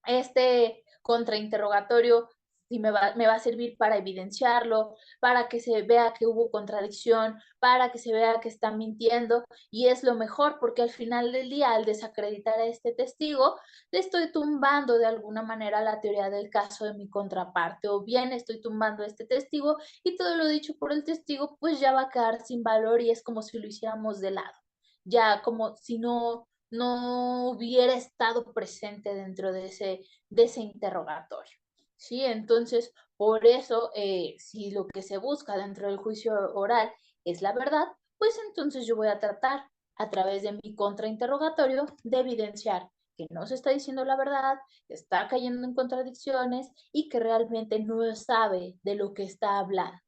este contrainterrogatorio sí me va a servir para evidenciarlo, para que se vea que hubo contradicción, para que se vea que está mintiendo, y es lo mejor porque al final del día, al desacreditar a este testigo, le estoy tumbando de alguna manera la teoría del caso de mi contraparte, o bien estoy tumbando a este testigo y todo lo dicho por el testigo pues ya va a quedar sin valor y es como si lo hiciéramos de lado, ya como si no hubiera estado presente dentro de ese interrogatorio. ¿Sí? Entonces, por eso, si lo que se busca dentro del juicio oral es la verdad, pues entonces yo voy a tratar a través de mi contrainterrogatorio de evidenciar que no se está diciendo la verdad, que está cayendo en contradicciones y que realmente no sabe de lo que está hablando.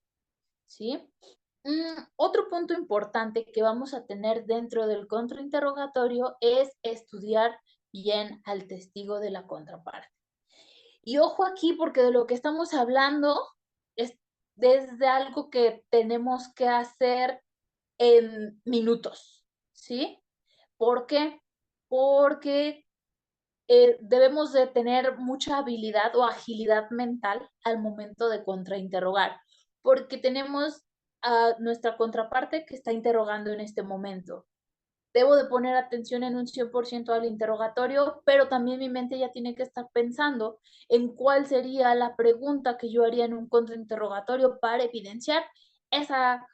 ¿Sí? Otro punto importante que vamos a tener dentro del contrainterrogatorio es estudiar bien al testigo de la contraparte. Y ojo aquí, porque de lo que estamos hablando es desde algo que tenemos que hacer en minutos, ¿sí? ¿Por qué? Porque debemos de tener mucha habilidad o agilidad mental al momento de contrainterrogar, porque tenemos a nuestra contraparte que está interrogando en este momento. Debo de poner atención en un 100% al interrogatorio, pero también mi mente ya tiene que estar pensando en cuál sería la pregunta que yo haría en un contrainterrogatorio para evidenciar esa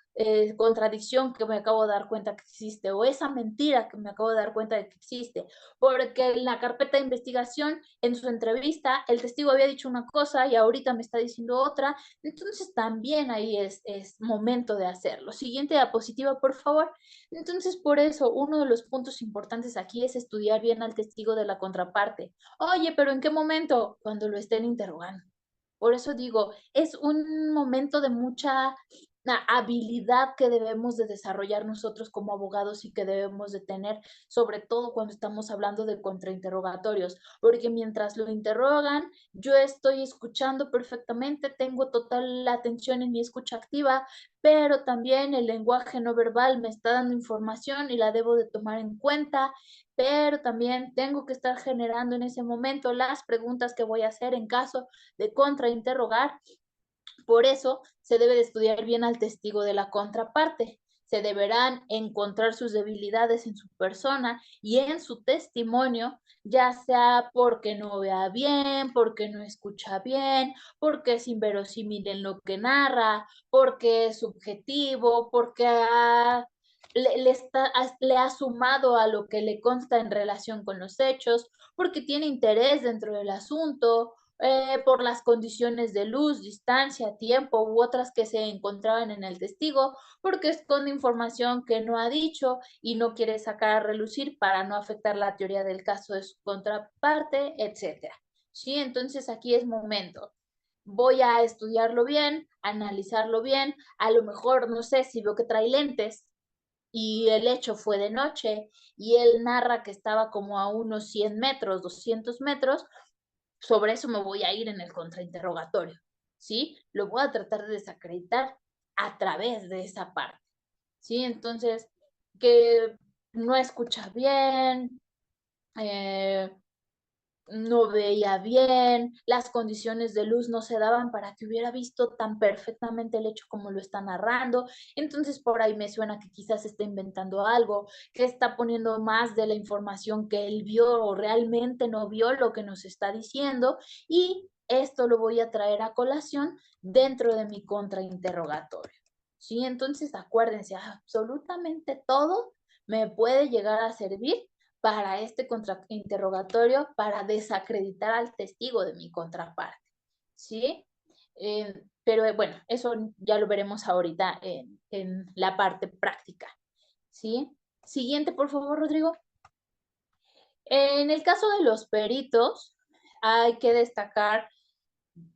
contradicción que me acabo de dar cuenta que existe o esa mentira que me acabo de dar cuenta de que existe, porque en la carpeta de investigación, en su entrevista, el testigo había dicho una cosa y ahorita me está diciendo otra, entonces también ahí es momento de hacerlo. Siguiente diapositiva, por favor. Entonces, por eso, uno de los puntos importantes aquí es estudiar bien al testigo de la contraparte. Oye, pero ¿en qué momento? Cuando lo estén interrogando. Por eso digo, es un momento de mucha habilidad que debemos de desarrollar nosotros como abogados y que debemos de tener, sobre todo cuando estamos hablando de contrainterrogatorios, porque mientras lo interrogan, yo estoy escuchando perfectamente, tengo total atención en mi escucha activa, pero también el lenguaje no verbal me está dando información y la debo de tomar en cuenta, pero también tengo que estar generando en ese momento las preguntas que voy a hacer en caso de contrainterrogar. Por eso se debe de estudiar bien al testigo de la contraparte. Se deberán encontrar sus debilidades en su persona y en su testimonio, ya sea porque no vea bien, porque no escucha bien, porque es inverosímil en lo que narra, porque es subjetivo, porque le ha sumado a lo que le consta en relación con los hechos, porque tiene interés dentro del asunto, por las condiciones de luz, distancia, tiempo u otras que se encontraban en el testigo, porque esconde información que no ha dicho y no quiere sacar a relucir para no afectar la teoría del caso de su contraparte, etcétera. ¿Sí? Entonces aquí es momento. Voy a estudiarlo bien, analizarlo bien, a lo mejor, no sé, si veo que trae lentes y el hecho fue de noche y él narra que estaba como a unos 100 metros, 200 metros, sobre eso me voy a ir en el contrainterrogatorio, ¿sí? Lo voy a tratar de desacreditar a través de esa parte, ¿sí? Entonces, que no escucha bien, eh, no veía bien, las condiciones de luz no se daban para que hubiera visto tan perfectamente el hecho como lo está narrando. Entonces por ahí me suena que quizás está inventando algo, que está poniendo más de la información que él vio o realmente no vio lo que nos está diciendo y esto lo voy a traer a colación dentro de mi contrainterrogatorio. ¿Sí? Entonces acuérdense, absolutamente todo me puede llegar a servir para este contrainterrogatorio para desacreditar al testigo de mi contraparte, ¿sí? Pero bueno, eso ya lo veremos ahorita en la parte práctica, ¿sí? Siguiente, por favor, Rodrigo. En el caso de los peritos, hay que destacar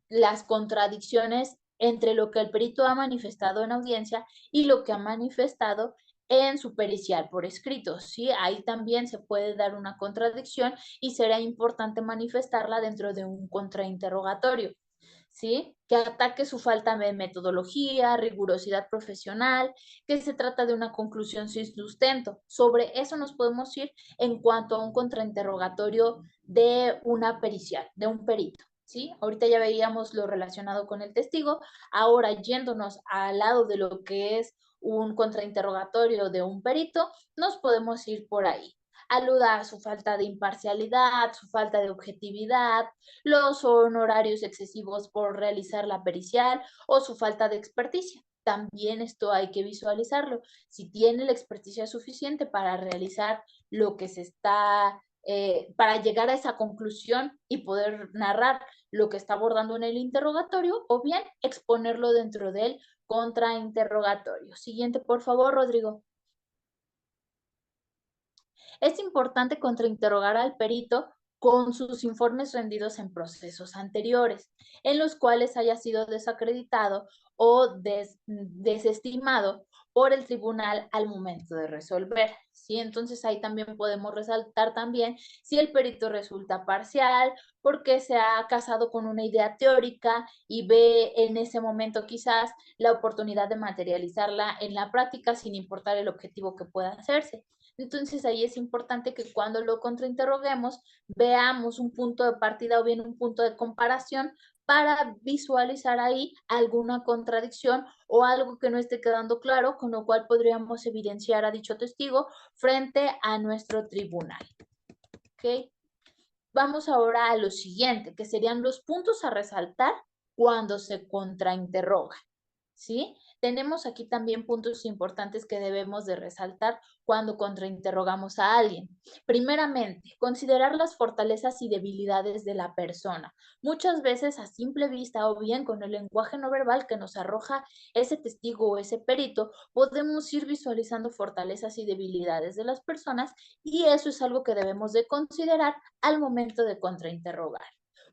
las contradicciones entre lo que el perito ha manifestado en audiencia y lo que ha manifestado en su pericial por escrito, ¿sí? Ahí también se puede dar una contradicción y será importante manifestarla dentro de un contrainterrogatorio, ¿sí? Que ataque su falta de metodología, rigurosidad profesional, que se trata de una conclusión sin sustento. Sobre eso nos podemos ir en cuanto a un contrainterrogatorio de una pericial, de un perito. ¿Sí? Ahorita ya veíamos lo relacionado con el testigo, ahora yéndonos al lado de lo que es un contrainterrogatorio de un perito, nos podemos ir por ahí. Aluda a su falta de imparcialidad, su falta de objetividad, los honorarios excesivos por realizar la pericial o su falta de experticia. También esto hay que visualizarlo. Si tiene la experticia suficiente para realizar lo que se está para llegar a esa conclusión y poder narrar lo que está abordando en el interrogatorio o bien exponerlo dentro del contrainterrogatorio. Siguiente, por favor, Rodrigo. Es importante contrainterrogar al perito con sus informes rendidos en procesos anteriores, en los cuales haya sido desacreditado o desestimado por el tribunal al momento de resolver. ¿Sí? Entonces ahí también podemos resaltar también si el perito resulta parcial, porque se ha casado con una idea teórica y ve en ese momento quizás la oportunidad de materializarla en la práctica sin importar el objetivo que pueda hacerse. Entonces ahí es importante que cuando lo contrainterroguemos veamos un punto de partida o bien un punto de comparación para visualizar ahí alguna contradicción o algo que no esté quedando claro, con lo cual podríamos evidenciar a dicho testigo frente a nuestro tribunal. ¿Ok? Vamos ahora a lo siguiente, que serían los puntos a resaltar cuando se contrainterroga. ¿Sí? tenemos aquí también puntos importantes que debemos de resaltar cuando contrainterrogamos a alguien. Primeramente, considerar las fortalezas y debilidades de la persona. Muchas veces a simple vista o bien con el lenguaje no verbal que nos arroja ese testigo o ese perito, podemos ir visualizando fortalezas y debilidades de las personas y eso es algo que debemos de considerar al momento de contrainterrogar.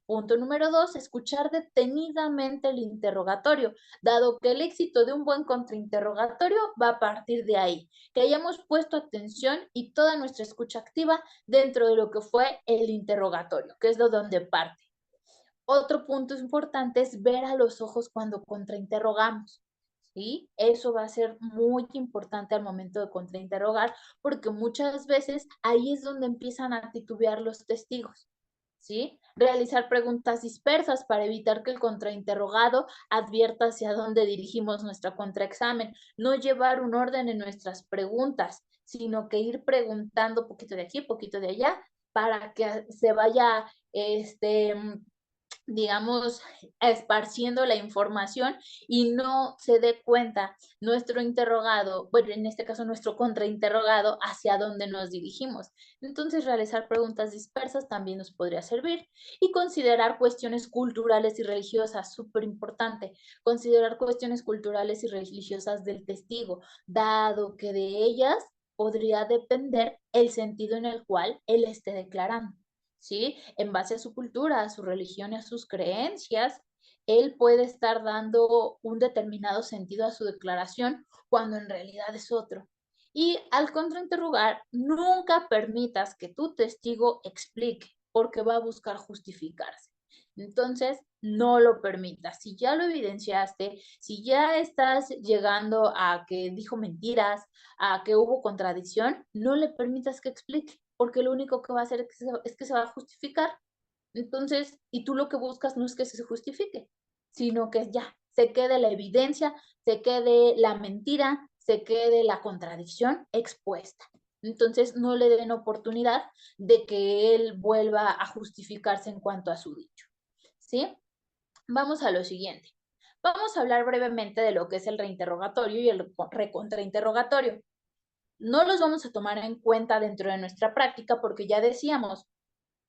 Punto número 2, escuchar detenidamente el interrogatorio, dado que el éxito de un buen contrainterrogatorio va a partir de ahí, que hayamos puesto atención y toda nuestra escucha activa dentro de lo que fue el interrogatorio, que es lo donde parte. Otro punto importante es ver a los ojos cuando contrainterrogamos. ¿Sí? Eso va a ser muy importante al momento de contrainterrogar, porque muchas veces ahí es donde empiezan a titubear los testigos. ¿Sí? Realizar preguntas dispersas para evitar que el contrainterrogado advierta hacia dónde dirigimos nuestro contraexamen. No llevar un orden en nuestras preguntas, sino que ir preguntando poquito de aquí, poquito de allá, para que se vaya, digamos, esparciendo la información y no se dé cuenta nuestro interrogado, bueno, en este caso nuestro contrainterrogado, hacia dónde nos dirigimos. Entonces, realizar preguntas dispersas también nos podría servir y considerar cuestiones culturales y religiosas, súper importante, considerar cuestiones culturales y religiosas del testigo, dado que de ellas podría depender el sentido en el cual él esté declarando. ¿Sí? En base a su cultura, a su religión y a sus creencias, él puede estar dando un determinado sentido a su declaración cuando en realidad es otro. Y al contrainterrogar, nunca permitas que tu testigo explique, porque va a buscar justificarse. Entonces, no lo permitas. Si ya lo evidenciaste, si ya estás llegando a que dijo mentiras, a que hubo contradicción, no le permitas que explique, porque lo único que va a hacer es que se va a justificar. Entonces, y tú lo que buscas no es que se justifique, sino que ya se quede la evidencia, se quede la mentira, se quede la contradicción expuesta. Entonces, no le den oportunidad de que él vuelva a justificarse en cuanto a su dicho. ¿Sí? Vamos a lo siguiente. Vamos a hablar brevemente de lo que es el reinterrogatorio y el recontrainterrogatorio. No los vamos a tomar en cuenta dentro de nuestra práctica porque ya decíamos,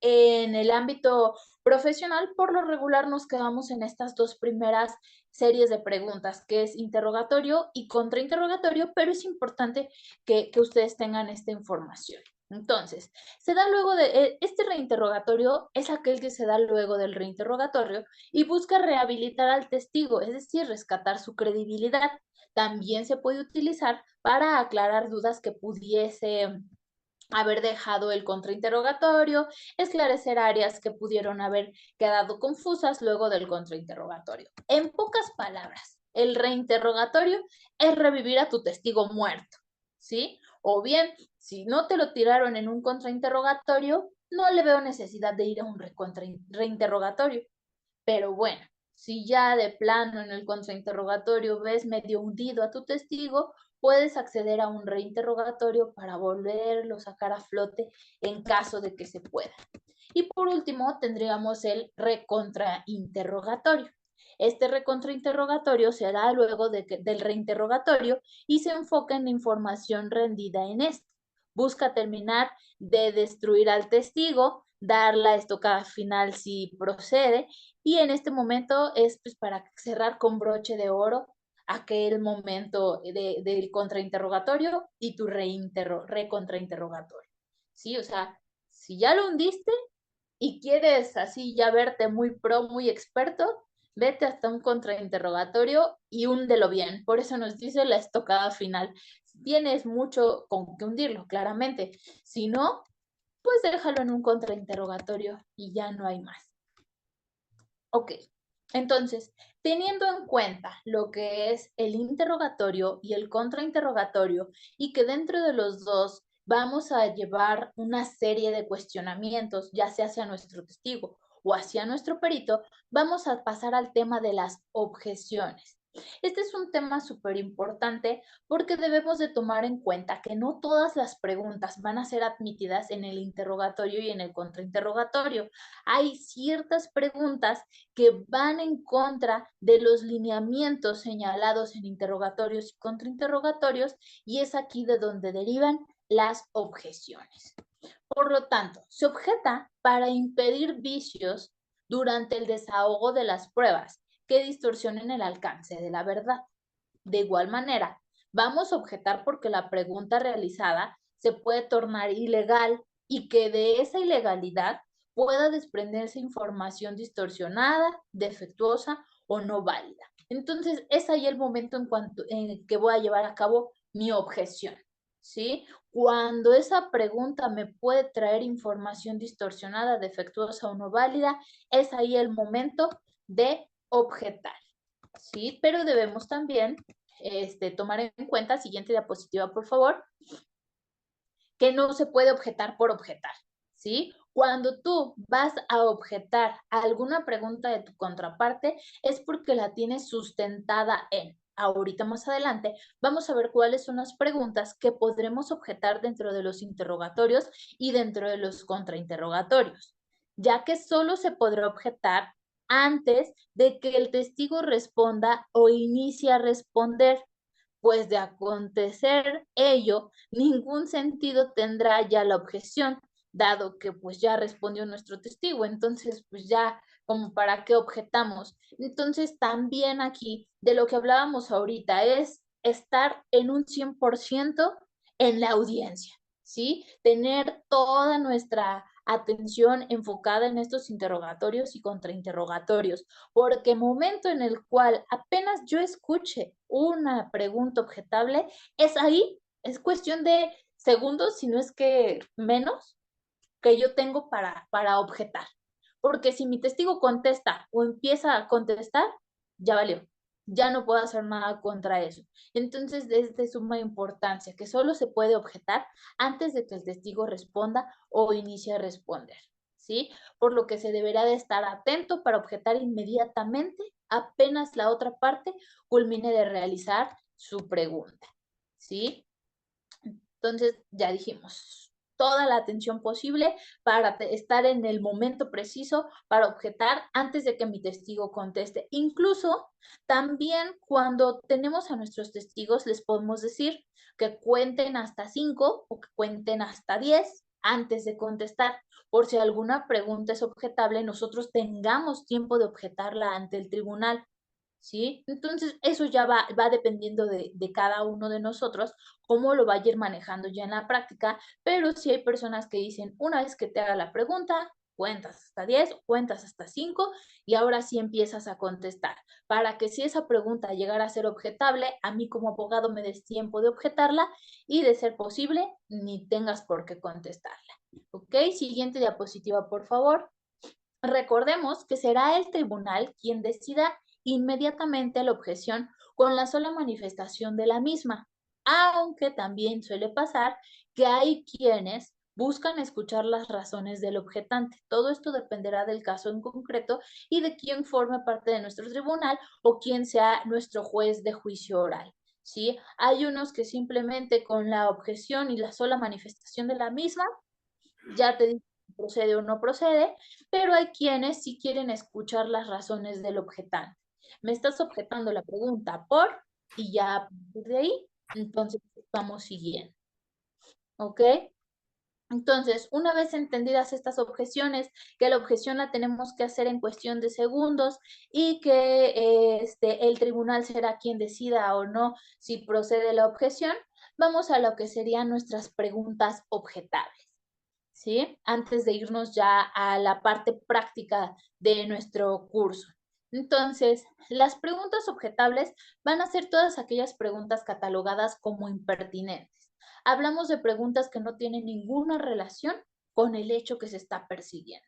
en el ámbito profesional, por lo regular nos quedamos en estas dos primeras series de preguntas, que es interrogatorio y contrainterrogatorio, pero es importante que ustedes tengan esta información. Entonces, se da luego de este reinterrogatorio, es aquel que se da luego del reinterrogatorio y busca rehabilitar al testigo, es decir, rescatar su credibilidad. También se puede utilizar para aclarar dudas que pudiese haber dejado el contrainterrogatorio, esclarecer áreas que pudieron haber quedado confusas luego del contrainterrogatorio. En pocas palabras, el reinterrogatorio es revivir a tu testigo muerto, ¿sí? O bien, si no te lo tiraron en un contrainterrogatorio, no le veo necesidad de ir a un reinterrogatorio. Pero bueno, si ya de plano en el contrainterrogatorio ves medio hundido a tu testigo, puedes acceder a un reinterrogatorio para volverlo a sacar a flote en caso de que se pueda. Y por último, tendríamos el recontrainterrogatorio. Este recontrainterrogatorio se da luego del reinterrogatorio y se enfoca en la información rendida en este. Busca terminar de destruir al testigo, dar la estocada final si procede, y en este momento es pues, para cerrar con broche de oro aquel momento del contrainterrogatorio y tu recontrainterrogatorio. ¿Sí? O sea, si ya lo hundiste y quieres así ya verte muy pro, muy experto, vete hasta un contrainterrogatorio y húndelo bien. Por eso nos dice la estocada final. Tienes mucho con que hundirlo, claramente. Si no, pues déjalo en un contrainterrogatorio y ya no hay más. Ok, entonces, teniendo en cuenta lo que es el interrogatorio y el contrainterrogatorio y que dentro de los dos vamos a llevar una serie de cuestionamientos, ya sea hacia nuestro testigo o hacia nuestro perito, vamos a pasar al tema de las objeciones. Este es un tema súper importante porque debemos de tomar en cuenta que no todas las preguntas van a ser admitidas en el interrogatorio y en el contrainterrogatorio. Hay ciertas preguntas que van en contra de los lineamientos señalados en interrogatorios y contrainterrogatorios y es aquí de donde derivan las objeciones. Por lo tanto, se objeta para impedir vicios durante el desahogo de las pruebas que distorsionen el alcance de la verdad. De igual manera, vamos a objetar porque la pregunta realizada se puede tornar ilegal y que de esa ilegalidad pueda desprenderse información distorsionada, defectuosa o no válida. Entonces, es ahí el momento en el que voy a llevar a cabo mi objeción, ¿sí? Cuando esa pregunta me puede traer información distorsionada, defectuosa o no válida, es ahí el momento de objetar, ¿sí? Pero debemos también tomar en cuenta, siguiente diapositiva, por favor, que no se puede objetar por objetar, ¿sí? Cuando tú vas a objetar alguna pregunta de tu contraparte es porque la tienes sustentada en. Ahorita más adelante vamos a ver cuáles son las preguntas que podremos objetar dentro de los interrogatorios y dentro de los contrainterrogatorios, ya que solo se podrá objetar antes de que el testigo responda o inicie a responder, pues de acontecer ello, ningún sentido tendrá ya la objeción, dado que pues ya respondió nuestro testigo, entonces pues ya como para qué objetamos. Entonces también aquí de lo que hablábamos ahorita es estar en un 100% en la audiencia, ¿sí? Tener toda nuestra atención enfocada en estos interrogatorios y contrainterrogatorios, porque momento en el cual apenas yo escuche una pregunta objetable, es ahí, es cuestión de segundos, si no es que menos, que yo tengo para objetar. Porque si mi testigo contesta o empieza a contestar, ya valió. Ya no puedo hacer nada contra eso. Entonces, es de suma importancia que solo se puede objetar antes de que el testigo responda o inicie a responder, ¿sí? Por lo que se deberá de estar atento para objetar inmediatamente apenas la otra parte culmine de realizar su pregunta, ¿sí? Entonces, ya dijimos, toda la atención posible para estar en el momento preciso para objetar antes de que mi testigo conteste. Incluso también cuando tenemos a nuestros testigos les podemos decir que cuenten hasta 5 o que cuenten hasta 10 antes de contestar, por si alguna pregunta es objetable, nosotros tengamos tiempo de objetarla ante el tribunal. ¿Sí? Entonces, eso ya va dependiendo de cada uno de nosotros, cómo lo vaya a ir manejando ya en la práctica, pero sí hay personas que dicen, una vez que te haga la pregunta, cuentas hasta 10, cuentas hasta 5 y ahora sí empiezas a contestar, para que si esa pregunta llegara a ser objetable, a mí como abogado me des tiempo de objetarla y de ser posible, ni tengas por qué contestarla. ¿Ok? Siguiente diapositiva, por favor. Recordemos que será el tribunal quien decida inmediatamente la objeción con la sola manifestación de la misma, aunque también suele pasar que hay quienes buscan escuchar las razones del objetante. Todo esto dependerá del caso en concreto y de quién forme parte de nuestro tribunal o quién sea nuestro juez de juicio oral. ¿Sí? Hay unos que simplemente con la objeción y la sola manifestación de la misma ya te dicen si procede o no procede, pero hay quienes sí quieren escuchar las razones del objetante. Me estás objetando la pregunta por, y ya a partir de ahí, entonces vamos siguiendo, ¿ok? Entonces, una vez entendidas estas objeciones, que la objeción la tenemos que hacer en cuestión de segundos y que el tribunal será quien decida o no si procede la objeción, vamos a lo que serían nuestras preguntas objetables. ¿Sí? Antes de irnos ya a la parte práctica de nuestro curso. Entonces, las preguntas objetables van a ser todas aquellas preguntas catalogadas como impertinentes. Hablamos de preguntas que no tienen ninguna relación con el hecho que se está persiguiendo,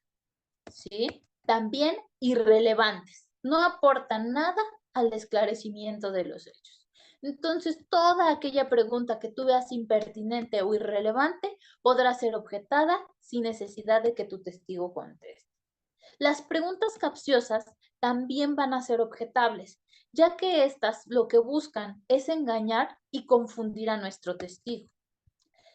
¿sí? También irrelevantes, no aportan nada al esclarecimiento de los hechos. Entonces, toda aquella pregunta que tú veas impertinente o irrelevante podrá ser objetada sin necesidad de que tu testigo conteste. Las preguntas capciosas también van a ser objetables, ya que estas lo que buscan es engañar y confundir a nuestro testigo.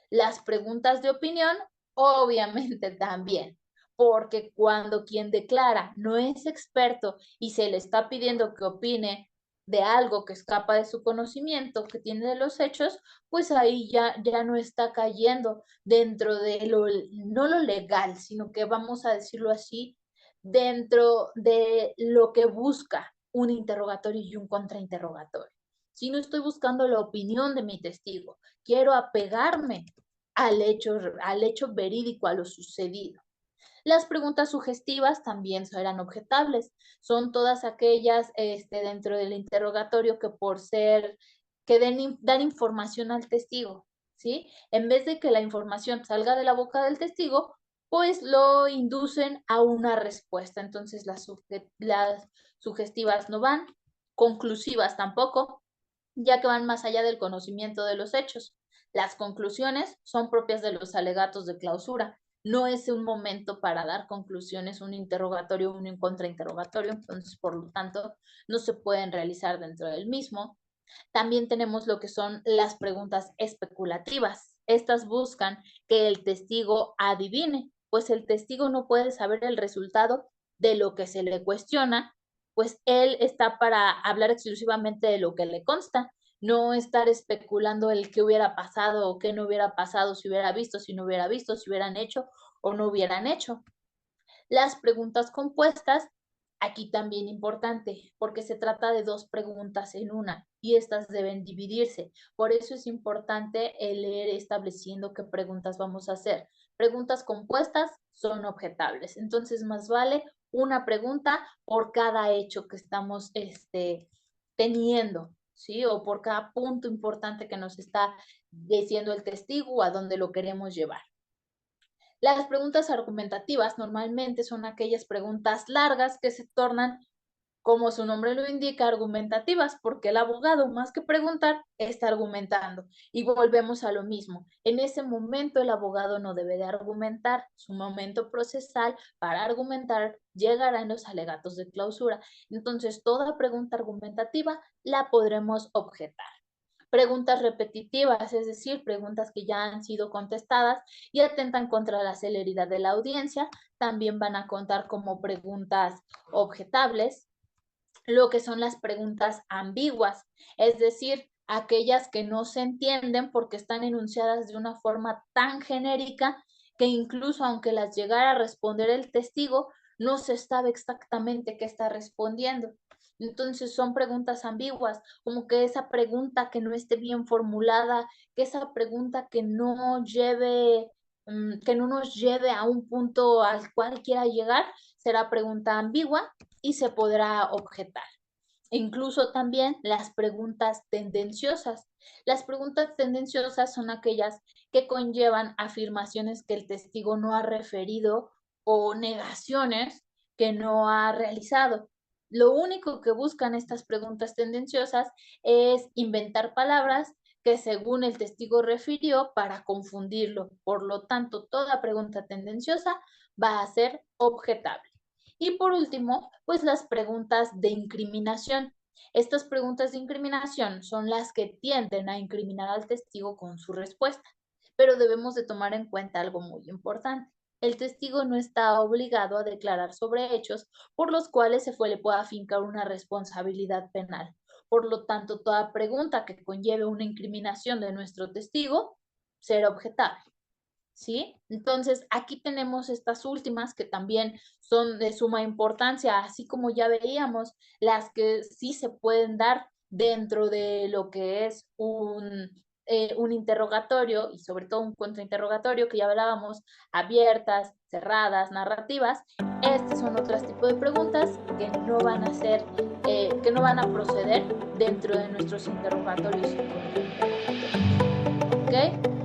Las preguntas de opinión, obviamente también, porque cuando quien declara no es experto y se le está pidiendo que opine de algo que escapa de su conocimiento, que tiene de los hechos, pues ahí ya no está cayendo dentro de no lo legal, sino que vamos a decirlo así, dentro de lo que busca un interrogatorio y un contrainterrogatorio. Si no estoy buscando la opinión de mi testigo, quiero apegarme al hecho verídico, a lo sucedido. Las preguntas sugestivas también serán objetables. Son todas aquellas dentro del interrogatorio que por ser, que dan información al testigo, ¿sí? En vez de que la información salga de la boca del testigo, pues lo inducen a una respuesta. Entonces las sugestivas no van, conclusivas tampoco, ya que van más allá del conocimiento de los hechos. Las conclusiones son propias de los alegatos de clausura. No es un momento para dar conclusiones, un interrogatorio, un contrainterrogatorio, entonces, por lo tanto, no se pueden realizar dentro del mismo. También tenemos lo que son las preguntas especulativas. Estas buscan que el testigo adivine, pues el testigo no puede saber el resultado de lo que se le cuestiona, pues él está para hablar exclusivamente de lo que le consta, no estar especulando el qué hubiera pasado o qué no hubiera pasado, si hubiera visto, si no hubiera visto, si hubieran hecho o no hubieran hecho. Las preguntas compuestas, aquí también importante, porque se trata de dos preguntas en una y estas deben dividirse. Por eso es importante el leer estableciendo qué preguntas vamos a hacer. Preguntas compuestas son objetables, entonces más vale una pregunta por cada hecho que estamos teniendo, ¿sí? O por cada punto importante que nos está diciendo el testigo o a dónde lo queremos llevar. Las preguntas argumentativas normalmente son aquellas preguntas largas que se tornan, como su nombre lo indica, argumentativas, porque el abogado, más que preguntar, está argumentando. Y volvemos a lo mismo. En ese momento el abogado no debe de argumentar. Su momento procesal para argumentar llegará en los alegatos de clausura. Entonces, toda pregunta argumentativa la podremos objetar. Preguntas repetitivas, es decir, preguntas que ya han sido contestadas y atentan contra la celeridad de la audiencia, también van a contar como preguntas objetables. Lo que son las preguntas ambiguas, es decir, aquellas que no se entienden porque están enunciadas de una forma tan genérica que incluso aunque las llegara a responder el testigo, no se sabe exactamente qué está respondiendo. Entonces son preguntas ambiguas, como que esa pregunta que no esté bien formulada, que esa pregunta que no que no nos lleve a un punto al cual quiera llegar, será pregunta ambigua y se podrá objetar. Incluso también las preguntas tendenciosas. Las preguntas tendenciosas son aquellas que conllevan afirmaciones que el testigo no ha referido o negaciones que no ha realizado. Lo único que buscan estas preguntas tendenciosas es inventar palabras que según el testigo refirió para confundirlo. Por lo tanto, toda pregunta tendenciosa va a ser objetable. Y por último, pues las preguntas de incriminación. Estas preguntas de incriminación son las que tienden a incriminar al testigo con su respuesta, pero debemos de tomar en cuenta algo muy importante. El testigo no está obligado a declarar sobre hechos por los cuales le pueda fincar una responsabilidad penal. Por lo tanto, toda pregunta que conlleve una incriminación de nuestro testigo será objetable. ¿Sí? Entonces, aquí tenemos estas últimas que también son de suma importancia, así como ya veíamos las que sí se pueden dar dentro de lo que es un interrogatorio y sobre todo un contrainterrogatorio que ya hablábamos, abiertas, cerradas, narrativas. Estas son otros tipos de preguntas que no van a ser, que no van a proceder dentro de nuestros interrogatorios. ¿Ok?